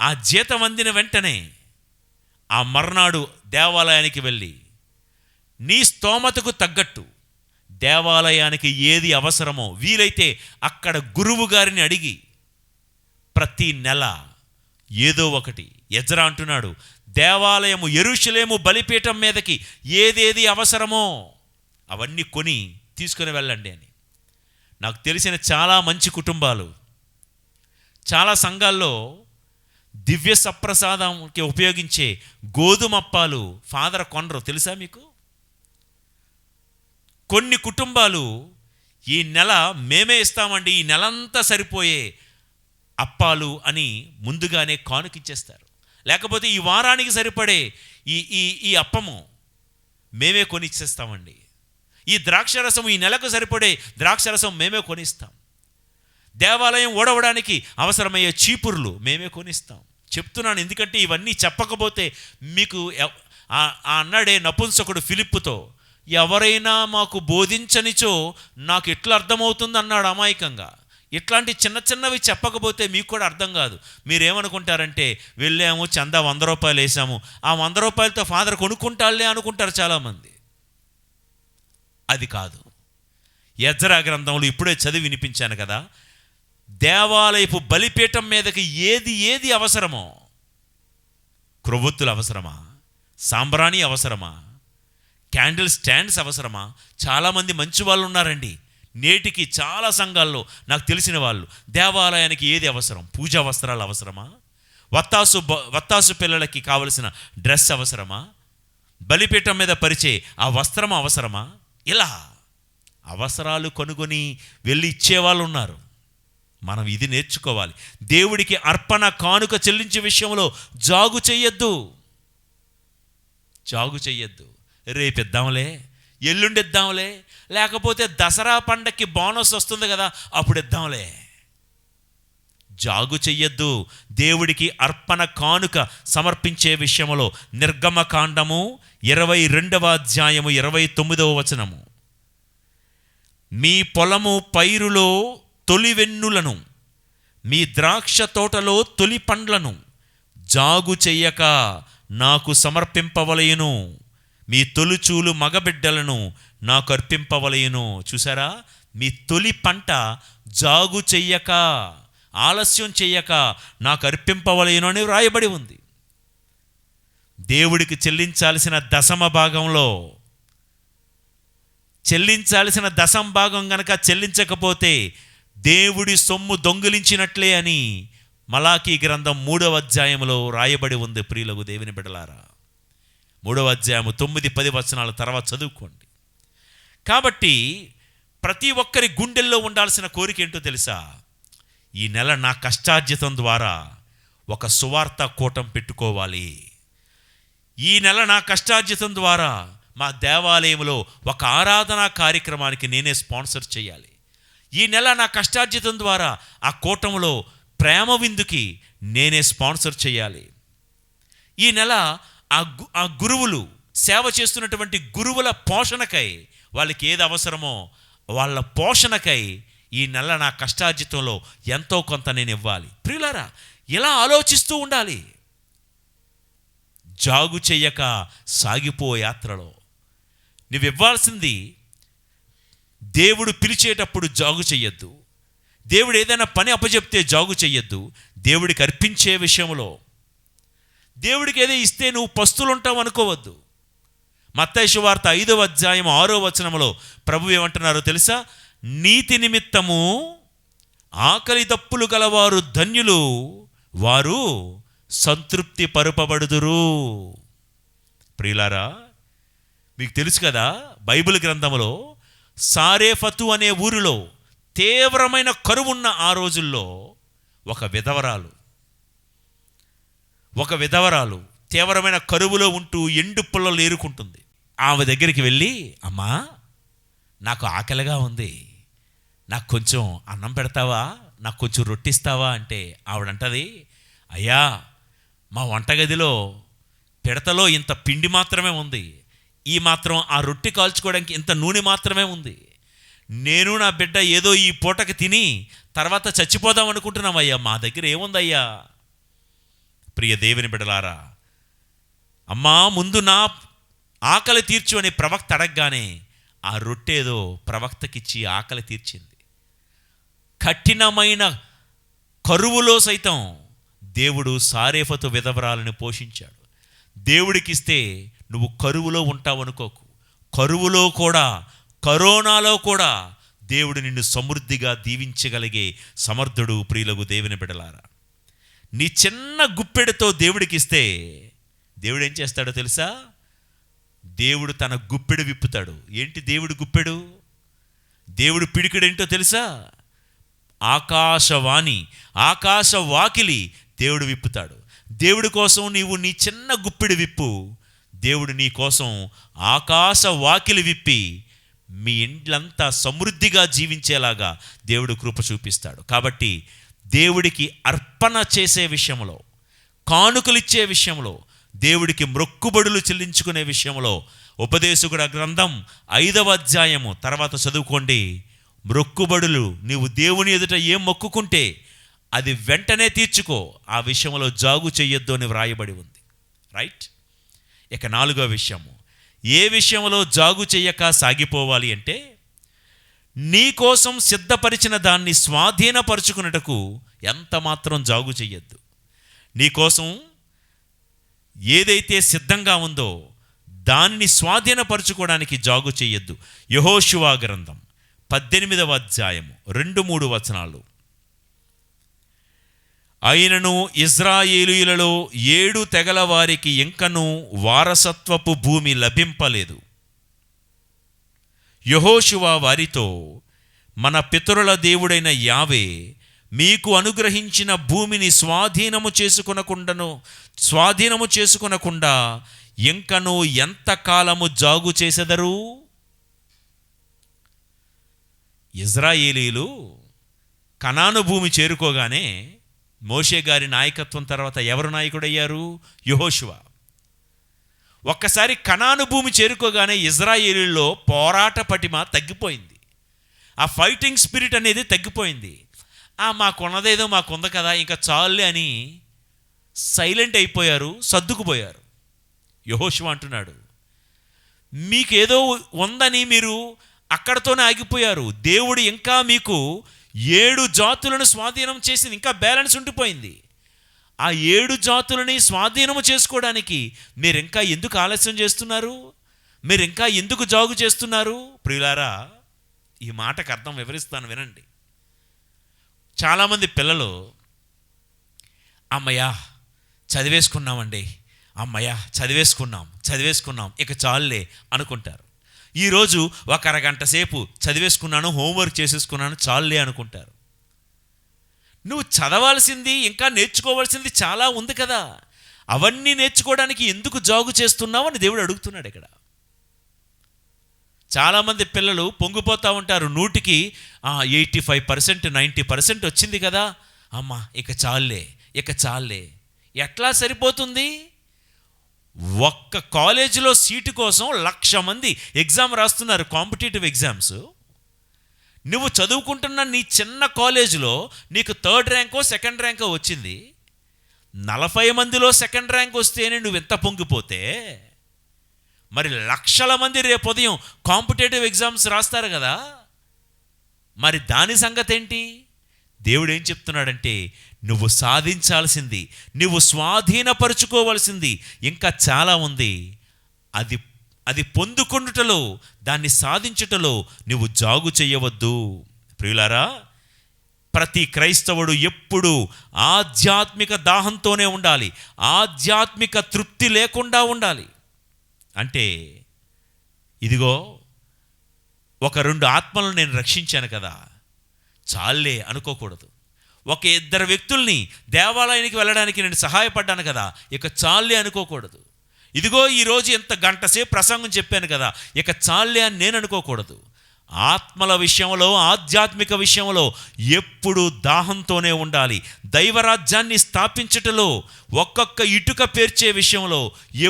ఆ జీతం అందిన వెంటనే ఆ మర్నాడు దేవాలయానికి వెళ్ళి నీ స్తోమతకు తగ్గట్టు దేవాలయానికి ఏది అవసరమో వీలైతే అక్కడ గురువు గారిని అడిగి ప్రతి నెల ఏదో ఒకటి. ఎజ్రా అంటున్నాడు, దేవాలయము యెరూషలేము బలిపీఠం మీదకి ఏదేది అవసరమో అవన్నీ కొని తీసుకుని వెళ్ళండి అని. నాకు తెలిసిన చాలా మంచి కుటుంబాలు, చాలా సంఘాల్లో దివ్య సప్రసాదంకి ఉపయోగించే గోధుమప్పాలు ఫాదర్ కొనరు. తెలుసా మీకు? కొన్ని కుటుంబాలు ఈ నెల మేమే ఇస్తామండి, ఈ నెలంతా సరిపోయే అప్పాలు అని ముందుగానే కానుకిచ్చేస్తారు. లేకపోతే ఈ వారానికి సరిపడే ఈ ఈ ఈ అప్పము మేమే కొనిచ్చేస్తామండి, ఈ ద్రాక్షరసం ఈ నెలకు సరిపడే ద్రాక్షరసం మేమే కొనిస్తాం, దేవాలయం ఓడవడానికి అవసరమయ్యే చీపుర్లు మేమే కొనిస్తాం. చెప్తున్నాను ఎందుకంటే ఇవన్నీ చెప్పకపోతే మీకు అన్నాడే నపుంసకుడు ఫిలిప్పుతో, ఎవరైనా మాకు బోధించనిచో నాకు ఎట్లా అర్థమవుతుంది అన్నాడు అమాయకంగా. ఇట్లాంటి చిన్న చిన్నవి చెప్పకపోతే మీకు కూడా అర్థం కాదు. మీరేమనుకుంటారంటే వెళ్ళాము, చందా 100 రూపాయలు వేసాము, ఆ 100 రూపాయలతో ఫాదర్ కొనుక్కుంటాడులే అనుకుంటారు చాలామంది. అది కాదు. ఎజ్రా గ్రంథంలో ఇప్పుడే చదివి వినిపించాను కదా, దేవాలయపు బలిపీఠం మీదకి ఏది అవసరమో, క్రొవ్వొత్తులు అవసరమా, సాంబ్రాణి అవసరమా, క్యాండిల్ స్టాండ్స్ అవసరమా? చాలామంది మంచి వాళ్ళు ఉన్నారండి నేటికి చాలా సంఘాల్లో నాకు తెలిసిన వాళ్ళు. దేవాలయానికి ఏది అవసరం? పూజా వస్త్రాలు అవసరమా? వత్తాసు పిల్లలకి కావలసిన డ్రెస్ అవసరమా? బలిపీఠం మీద పరిచే ఆ వస్త్రం అవసరమా? ఇలా అవసరాలు కొనుగొని వెళ్ళి ఇచ్చేవాళ్ళు ఉన్నారు. మనం ఇది నేర్చుకోవాలి. దేవుడికి అర్పణ, కానుక చెల్లించే విషయంలో జాగు చెయ్యొద్దు. రేపిద్దాంలే, ఎల్లుండిద్దాంలే, లేకపోతే దసరా పండక్కి బోనస్ వస్తుంది కదా అప్పుడు ఇద్దాంలే. జాగు చెయ్యొద్దు. దేవుడికి అర్పణ, కానుక సమర్పించే విషయంలో నిర్గమకాండము 22వ అధ్యాయము 29వ వచనము. మీ పొలము పైరులో తొలి వెన్నులను, మీ ద్రాక్ష తోటలో తొలి పండ్లను జాగు చెయ్యక నాకు సమర్పింపవలయును, మీ తొలిచూలు మగబిడ్డలను నాకు అర్పింపవలయును. చూసారా? మీ తొలి పంట జాగు చెయ్యక, ఆలస్యం చెయ్యక నాకు అర్పింపవలయును అని వ్రాయబడి ఉంది. దేవుడికి చెల్లించాల్సిన దశమ భాగంలో చెల్లించాల్సిన దశమ భాగం గనక చెల్లించకపోతే దేవుడి సొమ్ము దొంగిలించినట్లే అని మలాకీ గ్రంథం 3వ అధ్యాయంలో రాయబడి ఉంది. ప్రియులకు దేవుని బిడ్డలారా, 3వ అధ్యాయము 9-10 వచనాల తర్వాత చదువుకోండి. కాబట్టి ప్రతి ఒక్కరి గుండెల్లో ఉండాల్సిన కోరిక ఏంటో తెలుసా? ఈ నెల నా కష్టార్జితం ద్వారా ఒక సువార్త కూటం పెట్టుకోవాలి. ఈ నెల నా కష్టార్జితం ద్వారా మా దేవాలయంలో ఒక ఆరాధనా కార్యక్రమానికి నేనే స్పాన్సర్ చేయాలి. ఈ నెల నా కష్టార్జితం ద్వారా ఆ కూటంలో ప్రేమ విందుకి నేనే స్పాన్సర్ చేయాలి. ఈ నెల ఆ గురువులు సేవ చేస్తున్నటువంటి గురువుల పోషణకై, వాళ్ళకి ఏది అవసరమో వాళ్ళ పోషణకై ఈ నెల నా కష్టార్జితంలో ఎంతో కొంత నేను ఇవ్వాలి. ప్రియులారా, ఇలా ఆలోచిస్తూ ఉండాలి. జాగు చెయ్యక సాగిపో యాత్రలో నువ్వు ఇవ్వాల్సింది. దేవుడు పిలిచేటప్పుడు జాగు చెయ్యొద్దు. దేవుడు ఏదైనా పని అప్పచెప్తే జాగు చెయ్యొద్దు. దేవుడికి అర్పించే విషయంలో దేవుడికి ఏదో ఇస్తే నువ్వు పస్తులుంటావు అనుకోవద్దు. మత్తయి సువార్త 5వ అధ్యాయం 6వ వచనంలో ప్రభు ఏమంటున్నారో తెలుసా? నీతి నిమిత్తము ఆకలి దప్పులు గలవారు ధన్యులు, వారు సంతృప్తి పరుపబడుదురు. ప్రియులారా, మీకు తెలుసు కదా, బైబిల్ గ్రంథంలో సారేఫతు అనే ఊరిలో తీవ్రమైన కరువున్న ఆ రోజుల్లో ఒక విధవరాలు తీవ్రమైన కరువులో ఉంటూ ఎండు పుల్లలు ఏరుకుంటుంది. ఆమె దగ్గరికి వెళ్ళి, అమ్మా నాకు ఆకలిగా ఉంది, నాకు కొంచెం అన్నం పెడతావా, నాకు కొంచెం రొట్టిస్తావా అంటే ఆవిడంటది, అయ్యా మా వంటగదిలో పిడతలో ఇంత పిండి మాత్రమే ఉంది, ఈ మాత్రం ఆ రొట్టె కాల్చుకోవడానికి ఇంత నూనె మాత్రమే ఉంది, నేను నా బిడ్డ ఏదో ఈ పూటకి తిని తర్వాత చచ్చిపోదాం అనుకుంటున్నామయ్యా, మా దగ్గర ఏముందయ్యా. ప్రియ దేవుని బిడ్డలారా, అమ్మా ముందు నా ఆకలి తీర్చు అని ప్రవక్త అడగగానే ఆ రొట్టెదో ప్రవక్తకిచ్చి ఆకలి తీర్చింది. కఠినమైన కరువులో సైతం దేవుడు సారేఫతు విధవరాలను పోషించాడు. దేవుడికిస్తే నువ్వు కరువులో ఉంటావు అనుకోకు. కరువులో కూడా, కరోనాలో కూడా దేవుడు నిన్ను సమృద్ధిగా దీవించగలిగే సమర్థుడు. ప్రియులకు దేవుని బిడ్డలారా, నీ చిన్న గుప్పెడుతో దేవుడికిస్తే దేవుడు ఏం చేస్తాడో తెలుసా? దేవుడు తన గుప్పెడు విప్పుతాడు. ఏంటి దేవుడు గుప్పెడు? దేవుడు పిడికిడేంటో తెలుసా? ఆకాశ వాకిలి దేవుడు విప్పుతాడు. దేవుడి కోసం నీవు నీ చిన్న గుప్పెడు విప్పు, దేవుడు నీ కోసం ఆకాశ వాకిలి విప్పి మీ ఇండ్లంతా సమృద్ధిగా జీవించేలాగా దేవుడు కృప చూపిస్తాడు. కాబట్టి దేవుడికి అర్పణ చేసే విషయంలో, కానుకలిచ్చే విషయంలో, దేవుడికి మొక్కుబడులు చెల్లించుకునే విషయంలో ఉపదేశకుడ గ్రంథం 5వ అధ్యాయము తర్వాత చదువుకోండి. మొక్కుబడులు నీవు దేవుని ఎదుట ఏం మొక్కుకుంటే అది వెంటనే తీర్చుకో, ఆ విషయంలో జాగు చెయ్యొద్దు అని వ్రాయబడి ఉంది. రైట్. ఇక 4వ విషయము, ఏ విషయంలో జాగు చెయ్యక సాగిపోవాలి అంటే, నీ కోసం సిద్ధపరిచిన దాన్ని స్వాధీనపరుచుకున్నటకు ఎంత మాత్రం జాగు చెయ్యొద్దు. నీకోసం ఏదైతే సిద్ధంగా ఉందో దానిని స్వాధీనపరుచుకోవడానికి జాగు చెయ్యొద్దు. యెహోషువ గ్రంథం 18వ అధ్యాయము 2-3 వచనాలు. అయినను ఇజ్రాయేలీయులలో 7 తెగల వారికి ఇంకనూ వారసత్వపు భూమి లభింపలేదు. యెహోషువ వారితో, మన పితరుల దేవుడైన యావే మీకు అనుగ్రహించిన భూమిని స్వాధీనము చేసుకొనకుండా ఇంకనూ ఎంతకాలము జాగు చేసెదరు? ఇజ్రాయేలీలు కనాను భూమి చేరుకోగానే మోషే గారి నాయకత్వం తర్వాత ఎవరు నాయకుడయ్యారు? యెహోషువ. ఒక్కసారి కనాను భూమి చేరుకోగానే ఇజ్రాయేలీల్లో పోరాట పటిమ తగ్గిపోయింది. ఆ ఫైటింగ్ స్పిరిట్ అనేది తగ్గిపోయింది. మాకున్నదేదో మాకుంది కదా, ఇంకా చాలులే అని సైలెంట్ అయిపోయారు, సర్దుకుపోయారు. యెహోషువ అంటున్నాడు, మీకేదో ఉందని మీరు అక్కడతోనే ఆగిపోయారు. దేవుడు ఇంకా మీకు 7 జాతులను స్వాధీనం చేసింది, ఇంకా బ్యాలెన్స్ ఉండిపోయింది. ఆ 7 జాతులని స్వాధీనము చేసుకోవడానికి మీరు ఇంకా ఎందుకు ఆలస్యం చేస్తున్నారు? మీరు ఇంకా ఎందుకు జాగు చేస్తున్నారు? ప్రియులారా, ఈ మాటకు అర్థం వివరిస్తాను, వినండి. చాలామంది పిల్లలు అమ్మయ్యా చదివేసుకున్నామండి, అమ్మయ్యా చదివేసుకున్నాం ఇక చాలులే అనుకుంటారు. ఈరోజు ఒక అరగంట సేపు చదివేసుకున్నాను, హోంవర్క్ చేసేసుకున్నాను, చాలులే అనుకుంటారు. నువ్వు చదవాల్సింది, ఇంకా నేర్చుకోవాల్సింది చాలా ఉంది కదా. అవన్నీ నేర్చుకోవడానికి ఎందుకు జాగు చేస్తున్నావు అని దేవుడు అడుగుతున్నాడు ఇక్కడ. చాలామంది పిల్లలు పొంగిపోతూ ఉంటారు, 100కి 85%, 90% వచ్చింది కదా, అమ్మ ఇక చాలులే. ఎట్లా సరిపోతుంది? ఒక్క కాలేజీలో సీటు కోసం 1,00,000 మంది ఎగ్జామ్ రాస్తున్నారు, కాంపిటేటివ్ ఎగ్జామ్స్. నువ్వు చదువుకుంటున్న నీ చిన్న కాలేజీలో నీకు 3rd ర్యాంకో 2nd ర్యాంకో వచ్చింది. 40 మందిలో 2nd ర్యాంక్ వస్తేనే నువ్వు ఎంత పొంగిపోతే, మరి 1,00,000 మంది రేపు ఉదయం కాంపిటేటివ్ ఎగ్జామ్స్ రాస్తారు కదా, మరి దాని సంగతి ఏంటి? దేవుడు ఏం చెప్తున్నాడంటే, నువ్వు సాధించాల్సింది, నువ్వు స్వాధీనపరుచుకోవాల్సింది ఇంకా చాలా ఉంది. అది పొందుకొనుటలో, దాన్ని సాధించుటలో నువ్వు జాగు చేయవద్దు. ప్రియులారా, ప్రతి క్రైస్తవుడు ఎప్పుడూ ఆధ్యాత్మిక దాహంతోనే ఉండాలి, ఆధ్యాత్మిక తృప్తి లేకుండా ఉండాలి. అంటే ఇదిగో ఒక 2 ఆత్మలను నేను రక్షించాను కదా, చాలే అనుకోకూడదు. ఒక 2 వ్యక్తుల్ని దేవాలయానికి వెళ్ళడానికి నేను సహాయపడ్డాను కదా, ఇక చాలే అనుకోకూడదు. ఇదిగో ఈరోజు ఎంత గంట సేపు ప్రసంగం చెప్పాను కదా, ఇక చాలే అని నేను అనుకోకూడదు. ఆత్మల విషయంలో, ఆధ్యాత్మిక విషయంలో ఎప్పుడు దాహంతోనే ఉండాలి. దైవరాజ్యాన్ని స్థాపించటంలో, ఒక్కొక్క ఇటుక పేర్చే విషయంలో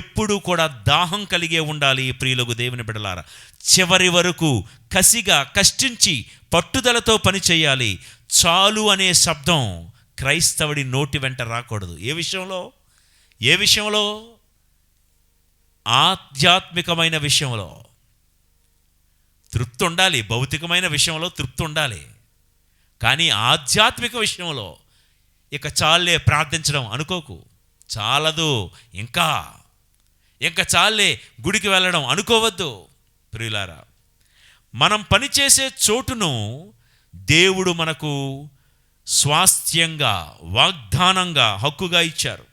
ఎప్పుడూ కూడా దాహం కలిగే ఉండాలి. ప్రియులకు దేవుని బిడ్డలారా, చివరి వరకు కసిగా కష్టించి పట్టుదలతో పని చేయాలి. చాలు అనే శబ్దం క్రైస్తవుడి నోటి వెంట రాకూడదు. ఏ విషయంలో? ఆధ్యాత్మికమైన విషయంలో తృప్తి ఉండాలి, భౌతికమైన విషయంలో తృప్తి ఉండాలి. కానీ ఆధ్యాత్మిక విషయంలో ఇక చాలే ప్రార్థించడం అనుకోకు, చాలదు ఇంకా చాలే గుడికి వెళ్ళడం అనుకోవద్దు. ప్రియులారా, మనం పనిచేసే చోటును దేవుడు మనకు స్వాస్థ్యంగా, వాగ్దానంగా, హక్కుగా ఇచ్చారు.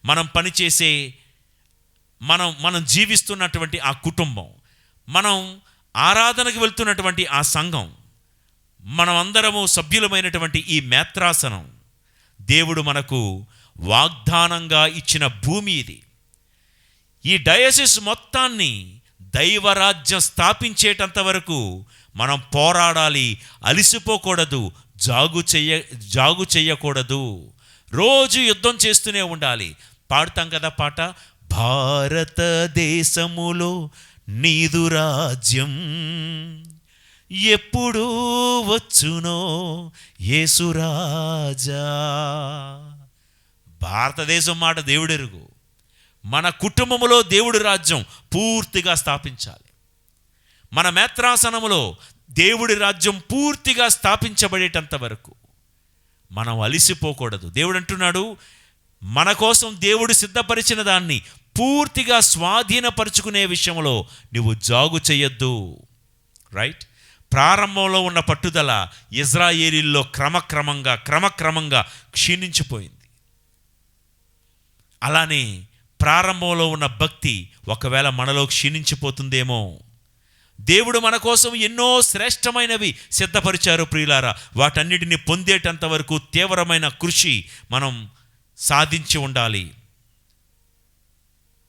మనం పనిచేసే, మనం జీవిస్తున్నటువంటి ఆ కుటుంబం, మనం ఆరాధనకు వెళ్తున్నటువంటి ఆ సంఘం, మనం అందరము సభ్యులమైనటువంటి ఈ మేత్రాసనం, దేవుడు మనకు వాగ్దానంగా ఇచ్చిన భూమి ఇది. ఈ డయసిస్ మొత్తాన్ని దైవరాజ్యం స్థాపించేటంత వరకు మనం పోరాడాలి, అలిసిపోకూడదు, జాగు చేయకూడదు. రోజు యుద్ధం చేస్తూనే ఉండాలి. పాడుతాం కదా పాట, భారతదేశములో నీదు రాజ్యం ఎప్పుడు వచ్చునో యేసురాజా. భారతదేశం మాట దేవుడెరుగు. మన కుటుంబములో దేవుడి రాజ్యం పూర్తిగా స్థాపించాలి. మన మేత్రాసనములో దేవుడి రాజ్యం పూర్తిగా స్థాపించబడేటంత వరకు మనం అలిసిపోకూడదు. దేవుడు అంటున్నాడు, మన కోసం దేవుడు సిద్ధపరిచిన దాన్ని పూర్తిగా స్వాధీనపరుచుకునే విషయంలో నువ్వు జాగు చేయొద్దు. రైట్? ప్రారంభంలో ఉన్న పట్టుదల ఇజ్రాయేలీల్లో క్రమక్రమంగా క్షీణించిపోయింది. అలానే ప్రారంభంలో ఉన్న భక్తి ఒకవేళ మనలో క్షీణించిపోతుందేమో. దేవుడు మన కోసం ఎన్నో శ్రేష్టమైనవి సిద్ధపరిచారు ప్రియులారా. వాటన్నిటిని పొందేటంత వరకు తీవ్రమైన కృషి మనం సాధించి ఉండాలి.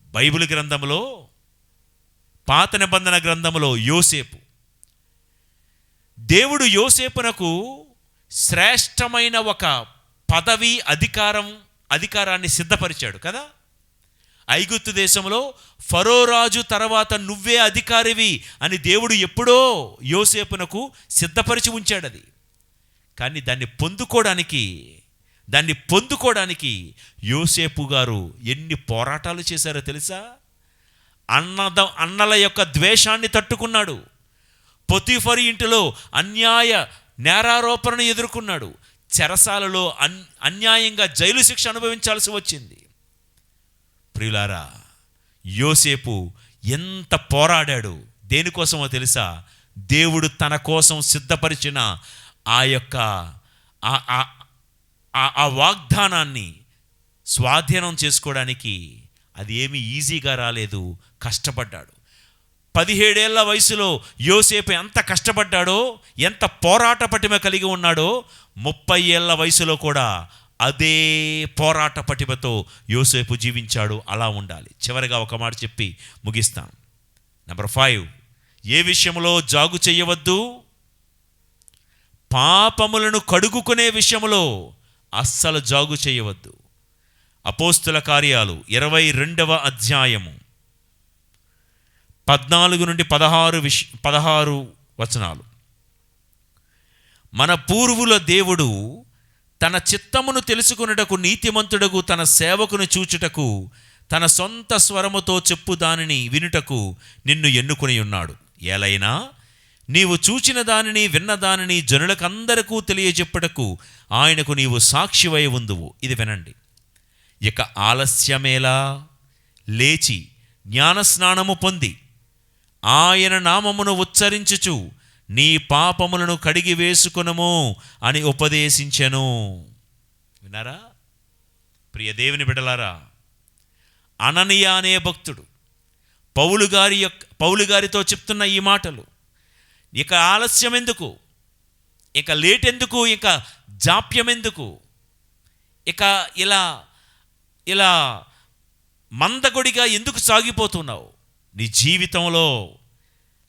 బైబిల్ గ్రంథంలో, పాత నిబంధన గ్రంథంలో యోసేపు, దేవుడు యోసేపునకు శ్రేష్టమైన ఒక పదవి, అధికారాన్ని సిద్ధపరిచాడు కదా. ఐగుప్తు దేశంలో ఫరో రాజు తర్వాత నువ్వే అధికారివి అని దేవుడు ఎప్పుడో యోసేపునకు సిద్ధపరిచి ఉంచాడు. అది కానీ దాన్ని పొందుకోవడానికి యోసేపు గారు ఎన్ని పోరాటాలు చేశారో తెలుసా? అన్నల యొక్క ద్వేషాన్ని తట్టుకున్నాడు. పొతీఫరు ఇంటిలో అన్యాయ నేరారోపణను ఎదుర్కొన్నాడు. చెరసాలలో అన్యాయంగా జైలు శిక్ష అనుభవించాల్సి వచ్చింది. ప్రియులారా, యోసేపు ఎంత పోరాడాడు. దేనికోసమో తెలుసా? దేవుడు తన కోసం సిద్ధపరిచిన ఆ యొక్క ఆ వాగ్దానాన్ని స్వాధీనం చేసుకోవడానికి అది ఏమీ ఈజీగా రాలేదు, కష్టపడ్డాడు. 17 ఏళ్ల వయసులో యోసేపు ఎంత కష్టపడ్డాడో, ఎంత పోరాట పటిమ కలిగి ఉన్నాడో, 30 ఏళ్ల వయసులో కూడా అదే పోరాట పటిమతో యోసేపు జీవించాడు. అలా ఉండాలి. చివరిగా ఒక మాట చెప్పి ముగిస్తాను. నెంబర్ 5, ఏ విషయంలో జాగు చేయవద్దు? పాపములను కడుగుకునే విషయంలో అస్సలు జాగు చేయవద్దు. అపోస్తుల కార్యాలు 22వ అధ్యాయము 14 నుండి 16 వచనాలు. మన పూర్వుల దేవుడు తన చిత్తమును తెలుసుకొనుటకు, నీతిమంతుడకు తన సేవకును చూచుటకు, తన సొంత స్వరముతో చెప్పు దానిని వినుటకు నిన్ను ఎన్నుకొని ఉన్నాడు. ఏలైనా నీవు చూచిన దానిని, విన్న దానిని జనులకందరకు తెలియజెప్పుటకు ఆయనకు నీవు సాక్షివై ఉందువు. ఇది వినండి. ఇక ఆలస్యమేలా? లేచి జ్ఞానస్నానము పొంది ఆయన నామమును ఉచ్చరించుచు నీ పాపములను కడిగి వేసుకొనుము అని ఉపదేశించెను. విన్నారా ప్రియ దేవుని బిడ్డలారా? అననీయ అనే భక్తుడు పౌలు గారితో చెప్తున్న ఈ మాటలు. ఇక ఆలస్యం ఎందుకు? ఇక లేట్ ఎందుకు? ఇక జాప్యం ఎందుకు? ఇక ఇలా మందకొడిగా ఎందుకు సాగిపోతున్నావు? నీ జీవితంలో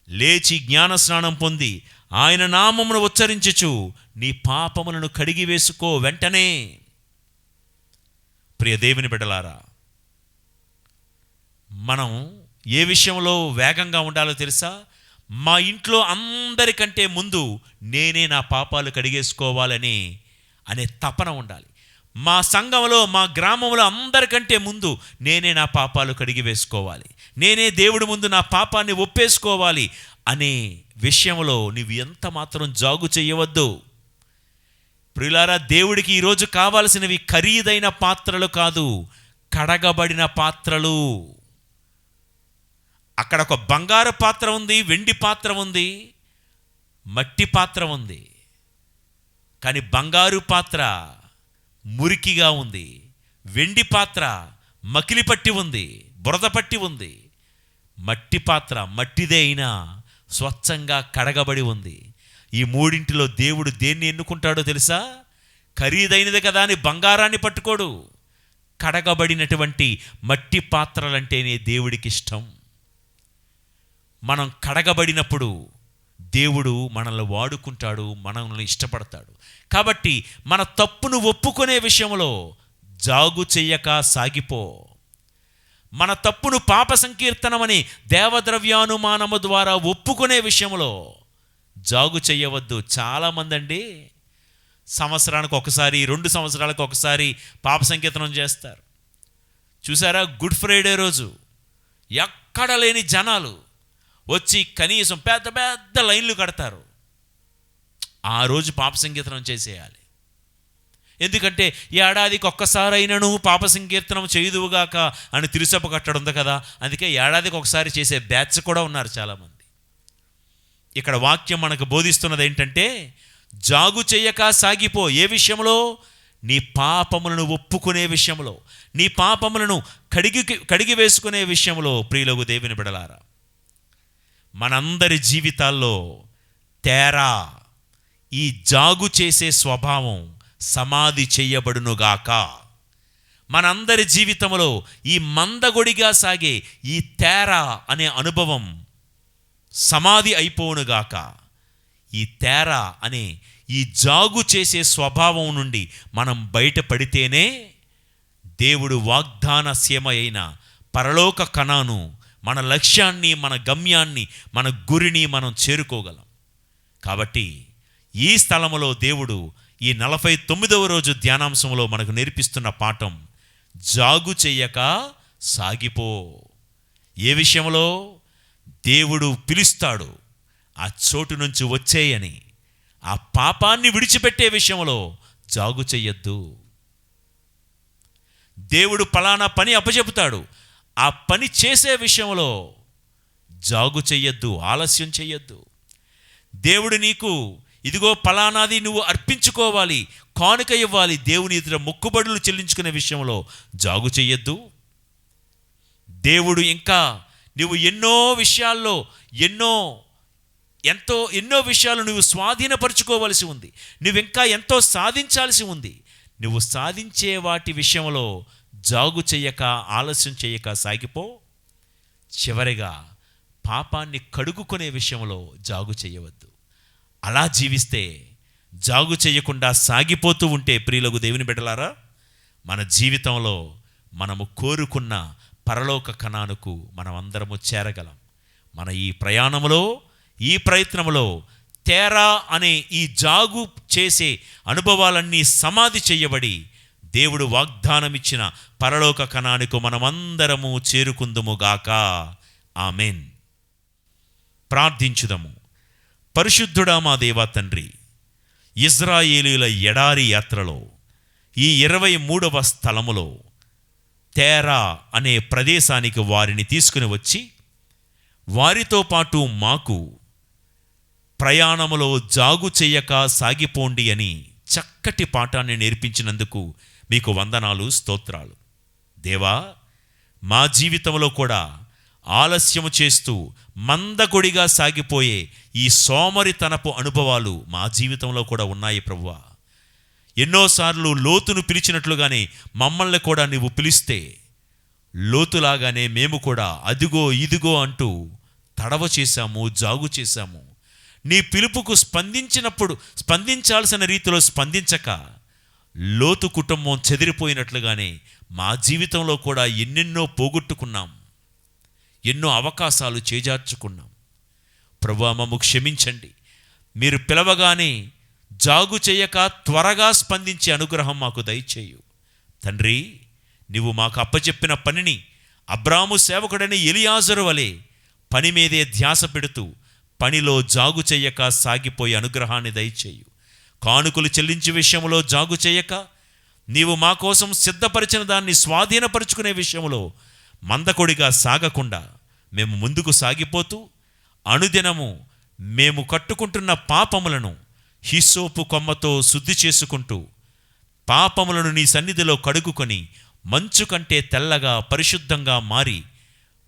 లేచి జ్ఞానస్నానం పొంది ఆయన నామమును ఉచ్చరించుచు నీ పాపములను కడిగి వేసుకో వెంటనే. ప్రియ దేవుని బిడ్డలారా, మనం ఏ విషయంలో వేగంగా ఉండాలో తెలుసా? మా ఇంట్లో అందరికంటే ముందు నేనే నా పాపాలు కడిగేసుకోవాలని అనే తపన ఉండాలి. మా సంఘంలో, మా గ్రామంలో అందరికంటే ముందు నేనే నా పాపాలు కడిగి వేసుకోవాలి, నేనే దేవుడి ముందు నా పాపాన్ని ఒప్పేసుకోవాలి అనే విషయంలో నీవు ఎంత మాత్రం జాగు చేయవద్దు. ప్రియులారా, దేవుడికి ఈరోజు కావాల్సినవి ఖరీదైన పాత్రలు కాదు, కడగబడిన పాత్రలు. అక్కడ ఒక బంగారు పాత్ర ఉంది, వెండి పాత్ర ఉంది, మట్టి పాత్ర ఉంది. కానీ బంగారు పాత్ర మురికిగా ఉంది, వెండి పాత్ర మకిలి పట్టి ఉంది, బురద పట్టి ఉంది. మట్టి పాత్ర మట్టిదే అయినా స్వచ్ఛంగా కడగబడి ఉంది. ఈ మూడింటిలో దేవుడు దేన్ని ఎన్నుకుంటాడో తెలుసా? ఖరీదైనది కదా అని బంగారాన్ని పట్టుకోడు. కడగబడినటువంటి మట్టి పాత్రలంటేనే దేవుడికి ఇష్టం. మనం కడగబడినప్పుడు దేవుడు మనల్ని వాడుకుంటాడు, మనల్ని ఇష్టపడతాడు. కాబట్టి మన తప్పును ఒప్పుకునే విషయంలో జాగు చెయ్యక సాగిపో. మన తప్పును పాప సంకీర్తనమని దేవద్రవ్యానుమానము ద్వారా ఒప్పుకునే విషయంలో జాగు చెయ్యవద్దు. చాలామంది అండి సంవత్సరానికి ఒకసారి, 2 సంవత్సరాలకు ఒకసారి పాప సంకీర్తనం చేస్తారు. చూసారా? గుడ్ ఫ్రైడే రోజు ఎక్కడ లేని జనాలు వచ్చి కనీసం పెద్ద పెద్ద లైన్లు కడతారు. ఆ రోజు పాప సంకీర్తనం చేసేయాలి. ఎందుకంటే ఏడాదికి ఒక్కసారైనను పాప సంకీర్తనం చేయుదువుగాక అని తిరుసప కట్టడం ఉంది కదా. అందుకే ఏడాదికి ఒకసారి చేసే బ్యాచ్ కూడా ఉన్నారు చాలామంది. ఇక్కడ వాక్యం మనకు బోధిస్తున్నది ఏంటంటే, జాగు చెయ్యక సాగిపో. ఏ విషయంలో? నీ పాపములను ఒప్పుకునే విషయంలో, నీ పాపములను కడిగి వేసుకునే విషయంలో. ప్రియులకు దేవుని బిడలారా, మనందరి జీవితాల్లో తేరా ఈ జాగు చేసే స్వభావం సమాధి చేయబడునుగాక. మనందరి జీవితంలో ఈ మందగొడిగా సాగే ఈ తేరా అనే అనుభవం సమాధి అయిపోవునుగాక. ఈ తేరా అనే ఈ జాగు చేసే స్వభావం నుండి మనం బయటపడితేనే దేవుడు వాగ్దాన సీమ అయిన పరలోక కణాను, మన లక్ష్యాన్ని, మన గమ్యాన్ని, మన గురిని మనం చేరుకోగలం. కాబట్టి ఈ స్థలములో దేవుడు ఈ 49వ రోజు ధ్యానాంశంలో మనకు నేర్పిస్తున్న పాఠం, జాగు చెయ్యక సాగిపో. ఏ విషయంలో? దేవుడు పిలుస్తాడు ఆ చోటు నుంచి వచ్చేయని. ఆ పాపాన్ని విడిచిపెట్టే విషయంలో జాగు చెయ్యొద్దు. దేవుడు పలానా పని అప్పచెపుతాడు, ఆ పని చేసే విషయంలో జాగు చెయ్యొద్దు, ఆలస్యం చెయ్యొద్దు. దేవుడు నీకు ఇదిగో పలానాది నువ్వు అర్పించుకోవాలి, కానుక ఇవ్వాలి, దేవుని ఎదుట మొక్కుబడులు చెల్లించుకునే విషయంలో జాగు చెయ్యొద్దు. దేవుడు ఇంకా నువ్వు ఎన్నో విషయాల్లో ఎన్నో విషయాలు నువ్వు స్వాధీనపరుచుకోవలసి ఉంది. నువ్వింకా ఎంతో సాధించాల్సి ఉంది. నువ్వు సాధించే వాటి విషయంలో జాగు చెయ్యక, ఆలస్యం చేయక సాగిపో. చివరిగా పాపాన్ని కడుగుకునే విషయంలో జాగు చేయవద్దు. అలా జీవిస్తే, జాగు చేయకుండా సాగిపోతూ ఉంటే, ప్రియులకు దేవుని బిడ్డలారా, మన జీవితంలో మనము కోరుకున్న పరలోక కనానుకు మనం అందరము చేరగలం. మన ఈ ప్రయాణంలో, ఈ ప్రయత్నంలో తేరా అనే ఈ జాగు చేసే అనుభవాలన్నీ సమాధి చేయబడి దేవుడు వాగ్దానమిచ్చిన పరలోక కనానుకు మనమందరము చేరుకుందుముగాక. ఆమెన్. ప్రార్థించుదము. పరిశుద్ధుడా మా దేవా తండ్రి, ఇజ్రాయేలీయుల ఎడారి యాత్రలో ఈ 23వ స్థలములో తేరా అనే ప్రదేశానికి వారిని తీసుకుని వచ్చి, వారితో పాటు మాకు ప్రయాణములో జాగు చెయ్యక సాగిపోండి అని చక్కటి పాఠాన్ని నేర్పించినందుకు మీకు వందనాలు, స్తోత్రాలు. దేవా, మా జీవితంలో కూడా ఆలస్యము చేస్తూ మందకొడిగా సాగిపోయే ఈ సోమరితనపు అనుభవాలు మా జీవితంలో కూడా ఉన్నాయి ప్రభువా. ఎన్నోసార్లు లోతును పిలిచినట్లుగానే మమ్మల్ని కూడా నువ్వు పిలిస్తే, లోతులాగానే మేము కూడా అదిగో ఇదిగో అంటూ తడవ చేశాము, జాగు చేశాము. నీ పిలుపుకు స్పందించాల్సిన రీతిలో స్పందించక లోతు కుటుంబం చెదిరిపోయినట్లుగానే మా జీవితంలో కూడా ఎన్నెన్నో పోగొట్టుకున్నాం, ఎన్నో అవకాశాలు చేజార్చుకున్నాం. ప్రభువా, మమ్ము క్షమించండి. మీరు పిలవగానే జాగు చేయక త్వరగా స్పందించే అనుగ్రహం మాకు దయచేయు తండ్రి. నీవు మాకు అప్పచెప్పిన పనిని అబ్రాము సేవకుడని ఎలియాజరు వలె పని మీదే ధ్యాస పెడుతూ పనిలో జాగు చెయ్యక సాగిపోయే అనుగ్రహాన్ని దయచేయు. కానుకలు చెల్లించే విషయంలో జాగు చేయక, నీవు మా కోసం సిద్ధపరిచిన దాన్ని స్వాధీనపరుచుకునే విషయంలో మందకొడిగా సాగకుండా మేము ముందుకు సాగిపోతూ, అనుదినము మేము కట్టుకుంటున్న పాపములను హిస్సోపు కొమ్మతో శుద్ధి చేసుకుంటూ, పాపములను నీ సన్నిధిలో కడుగుకొని మంచు కంటే తెల్లగా పరిశుద్ధంగా మారి,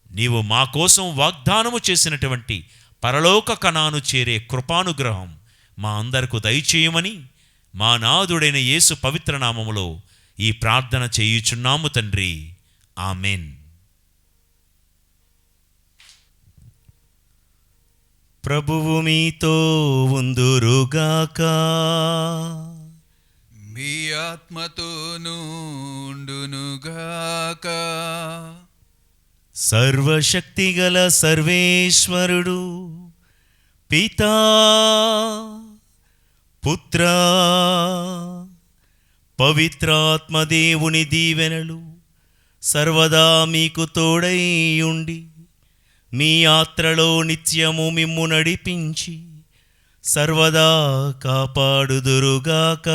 నీవు మా కోసం వాగ్దానము చేసినటువంటి పరలోక కనాను చేరే కృపానుగ్రహం మా అందరకు దయచేయమని మా నాథుడైన యేసు పవిత్ర నామములో ఈ ప్రార్థన చేయుచున్నాము తండ్రి. ఆమెన్. ప్రభువు మీతో ఉందురుగాక. మీ ఆత్మతోనూ ఉండునుగాక. సర్వశక్తిగల సర్వేశ్వరుడు పితా, పుత్ర, పవిత్రాత్మదేవుని దీవెనలు సర్వదా మీకు తోడై ఉండి మీ యాత్రలో నిత్యము మిమ్ము నడిపించి సర్వదా కాపాడుదురుగాక.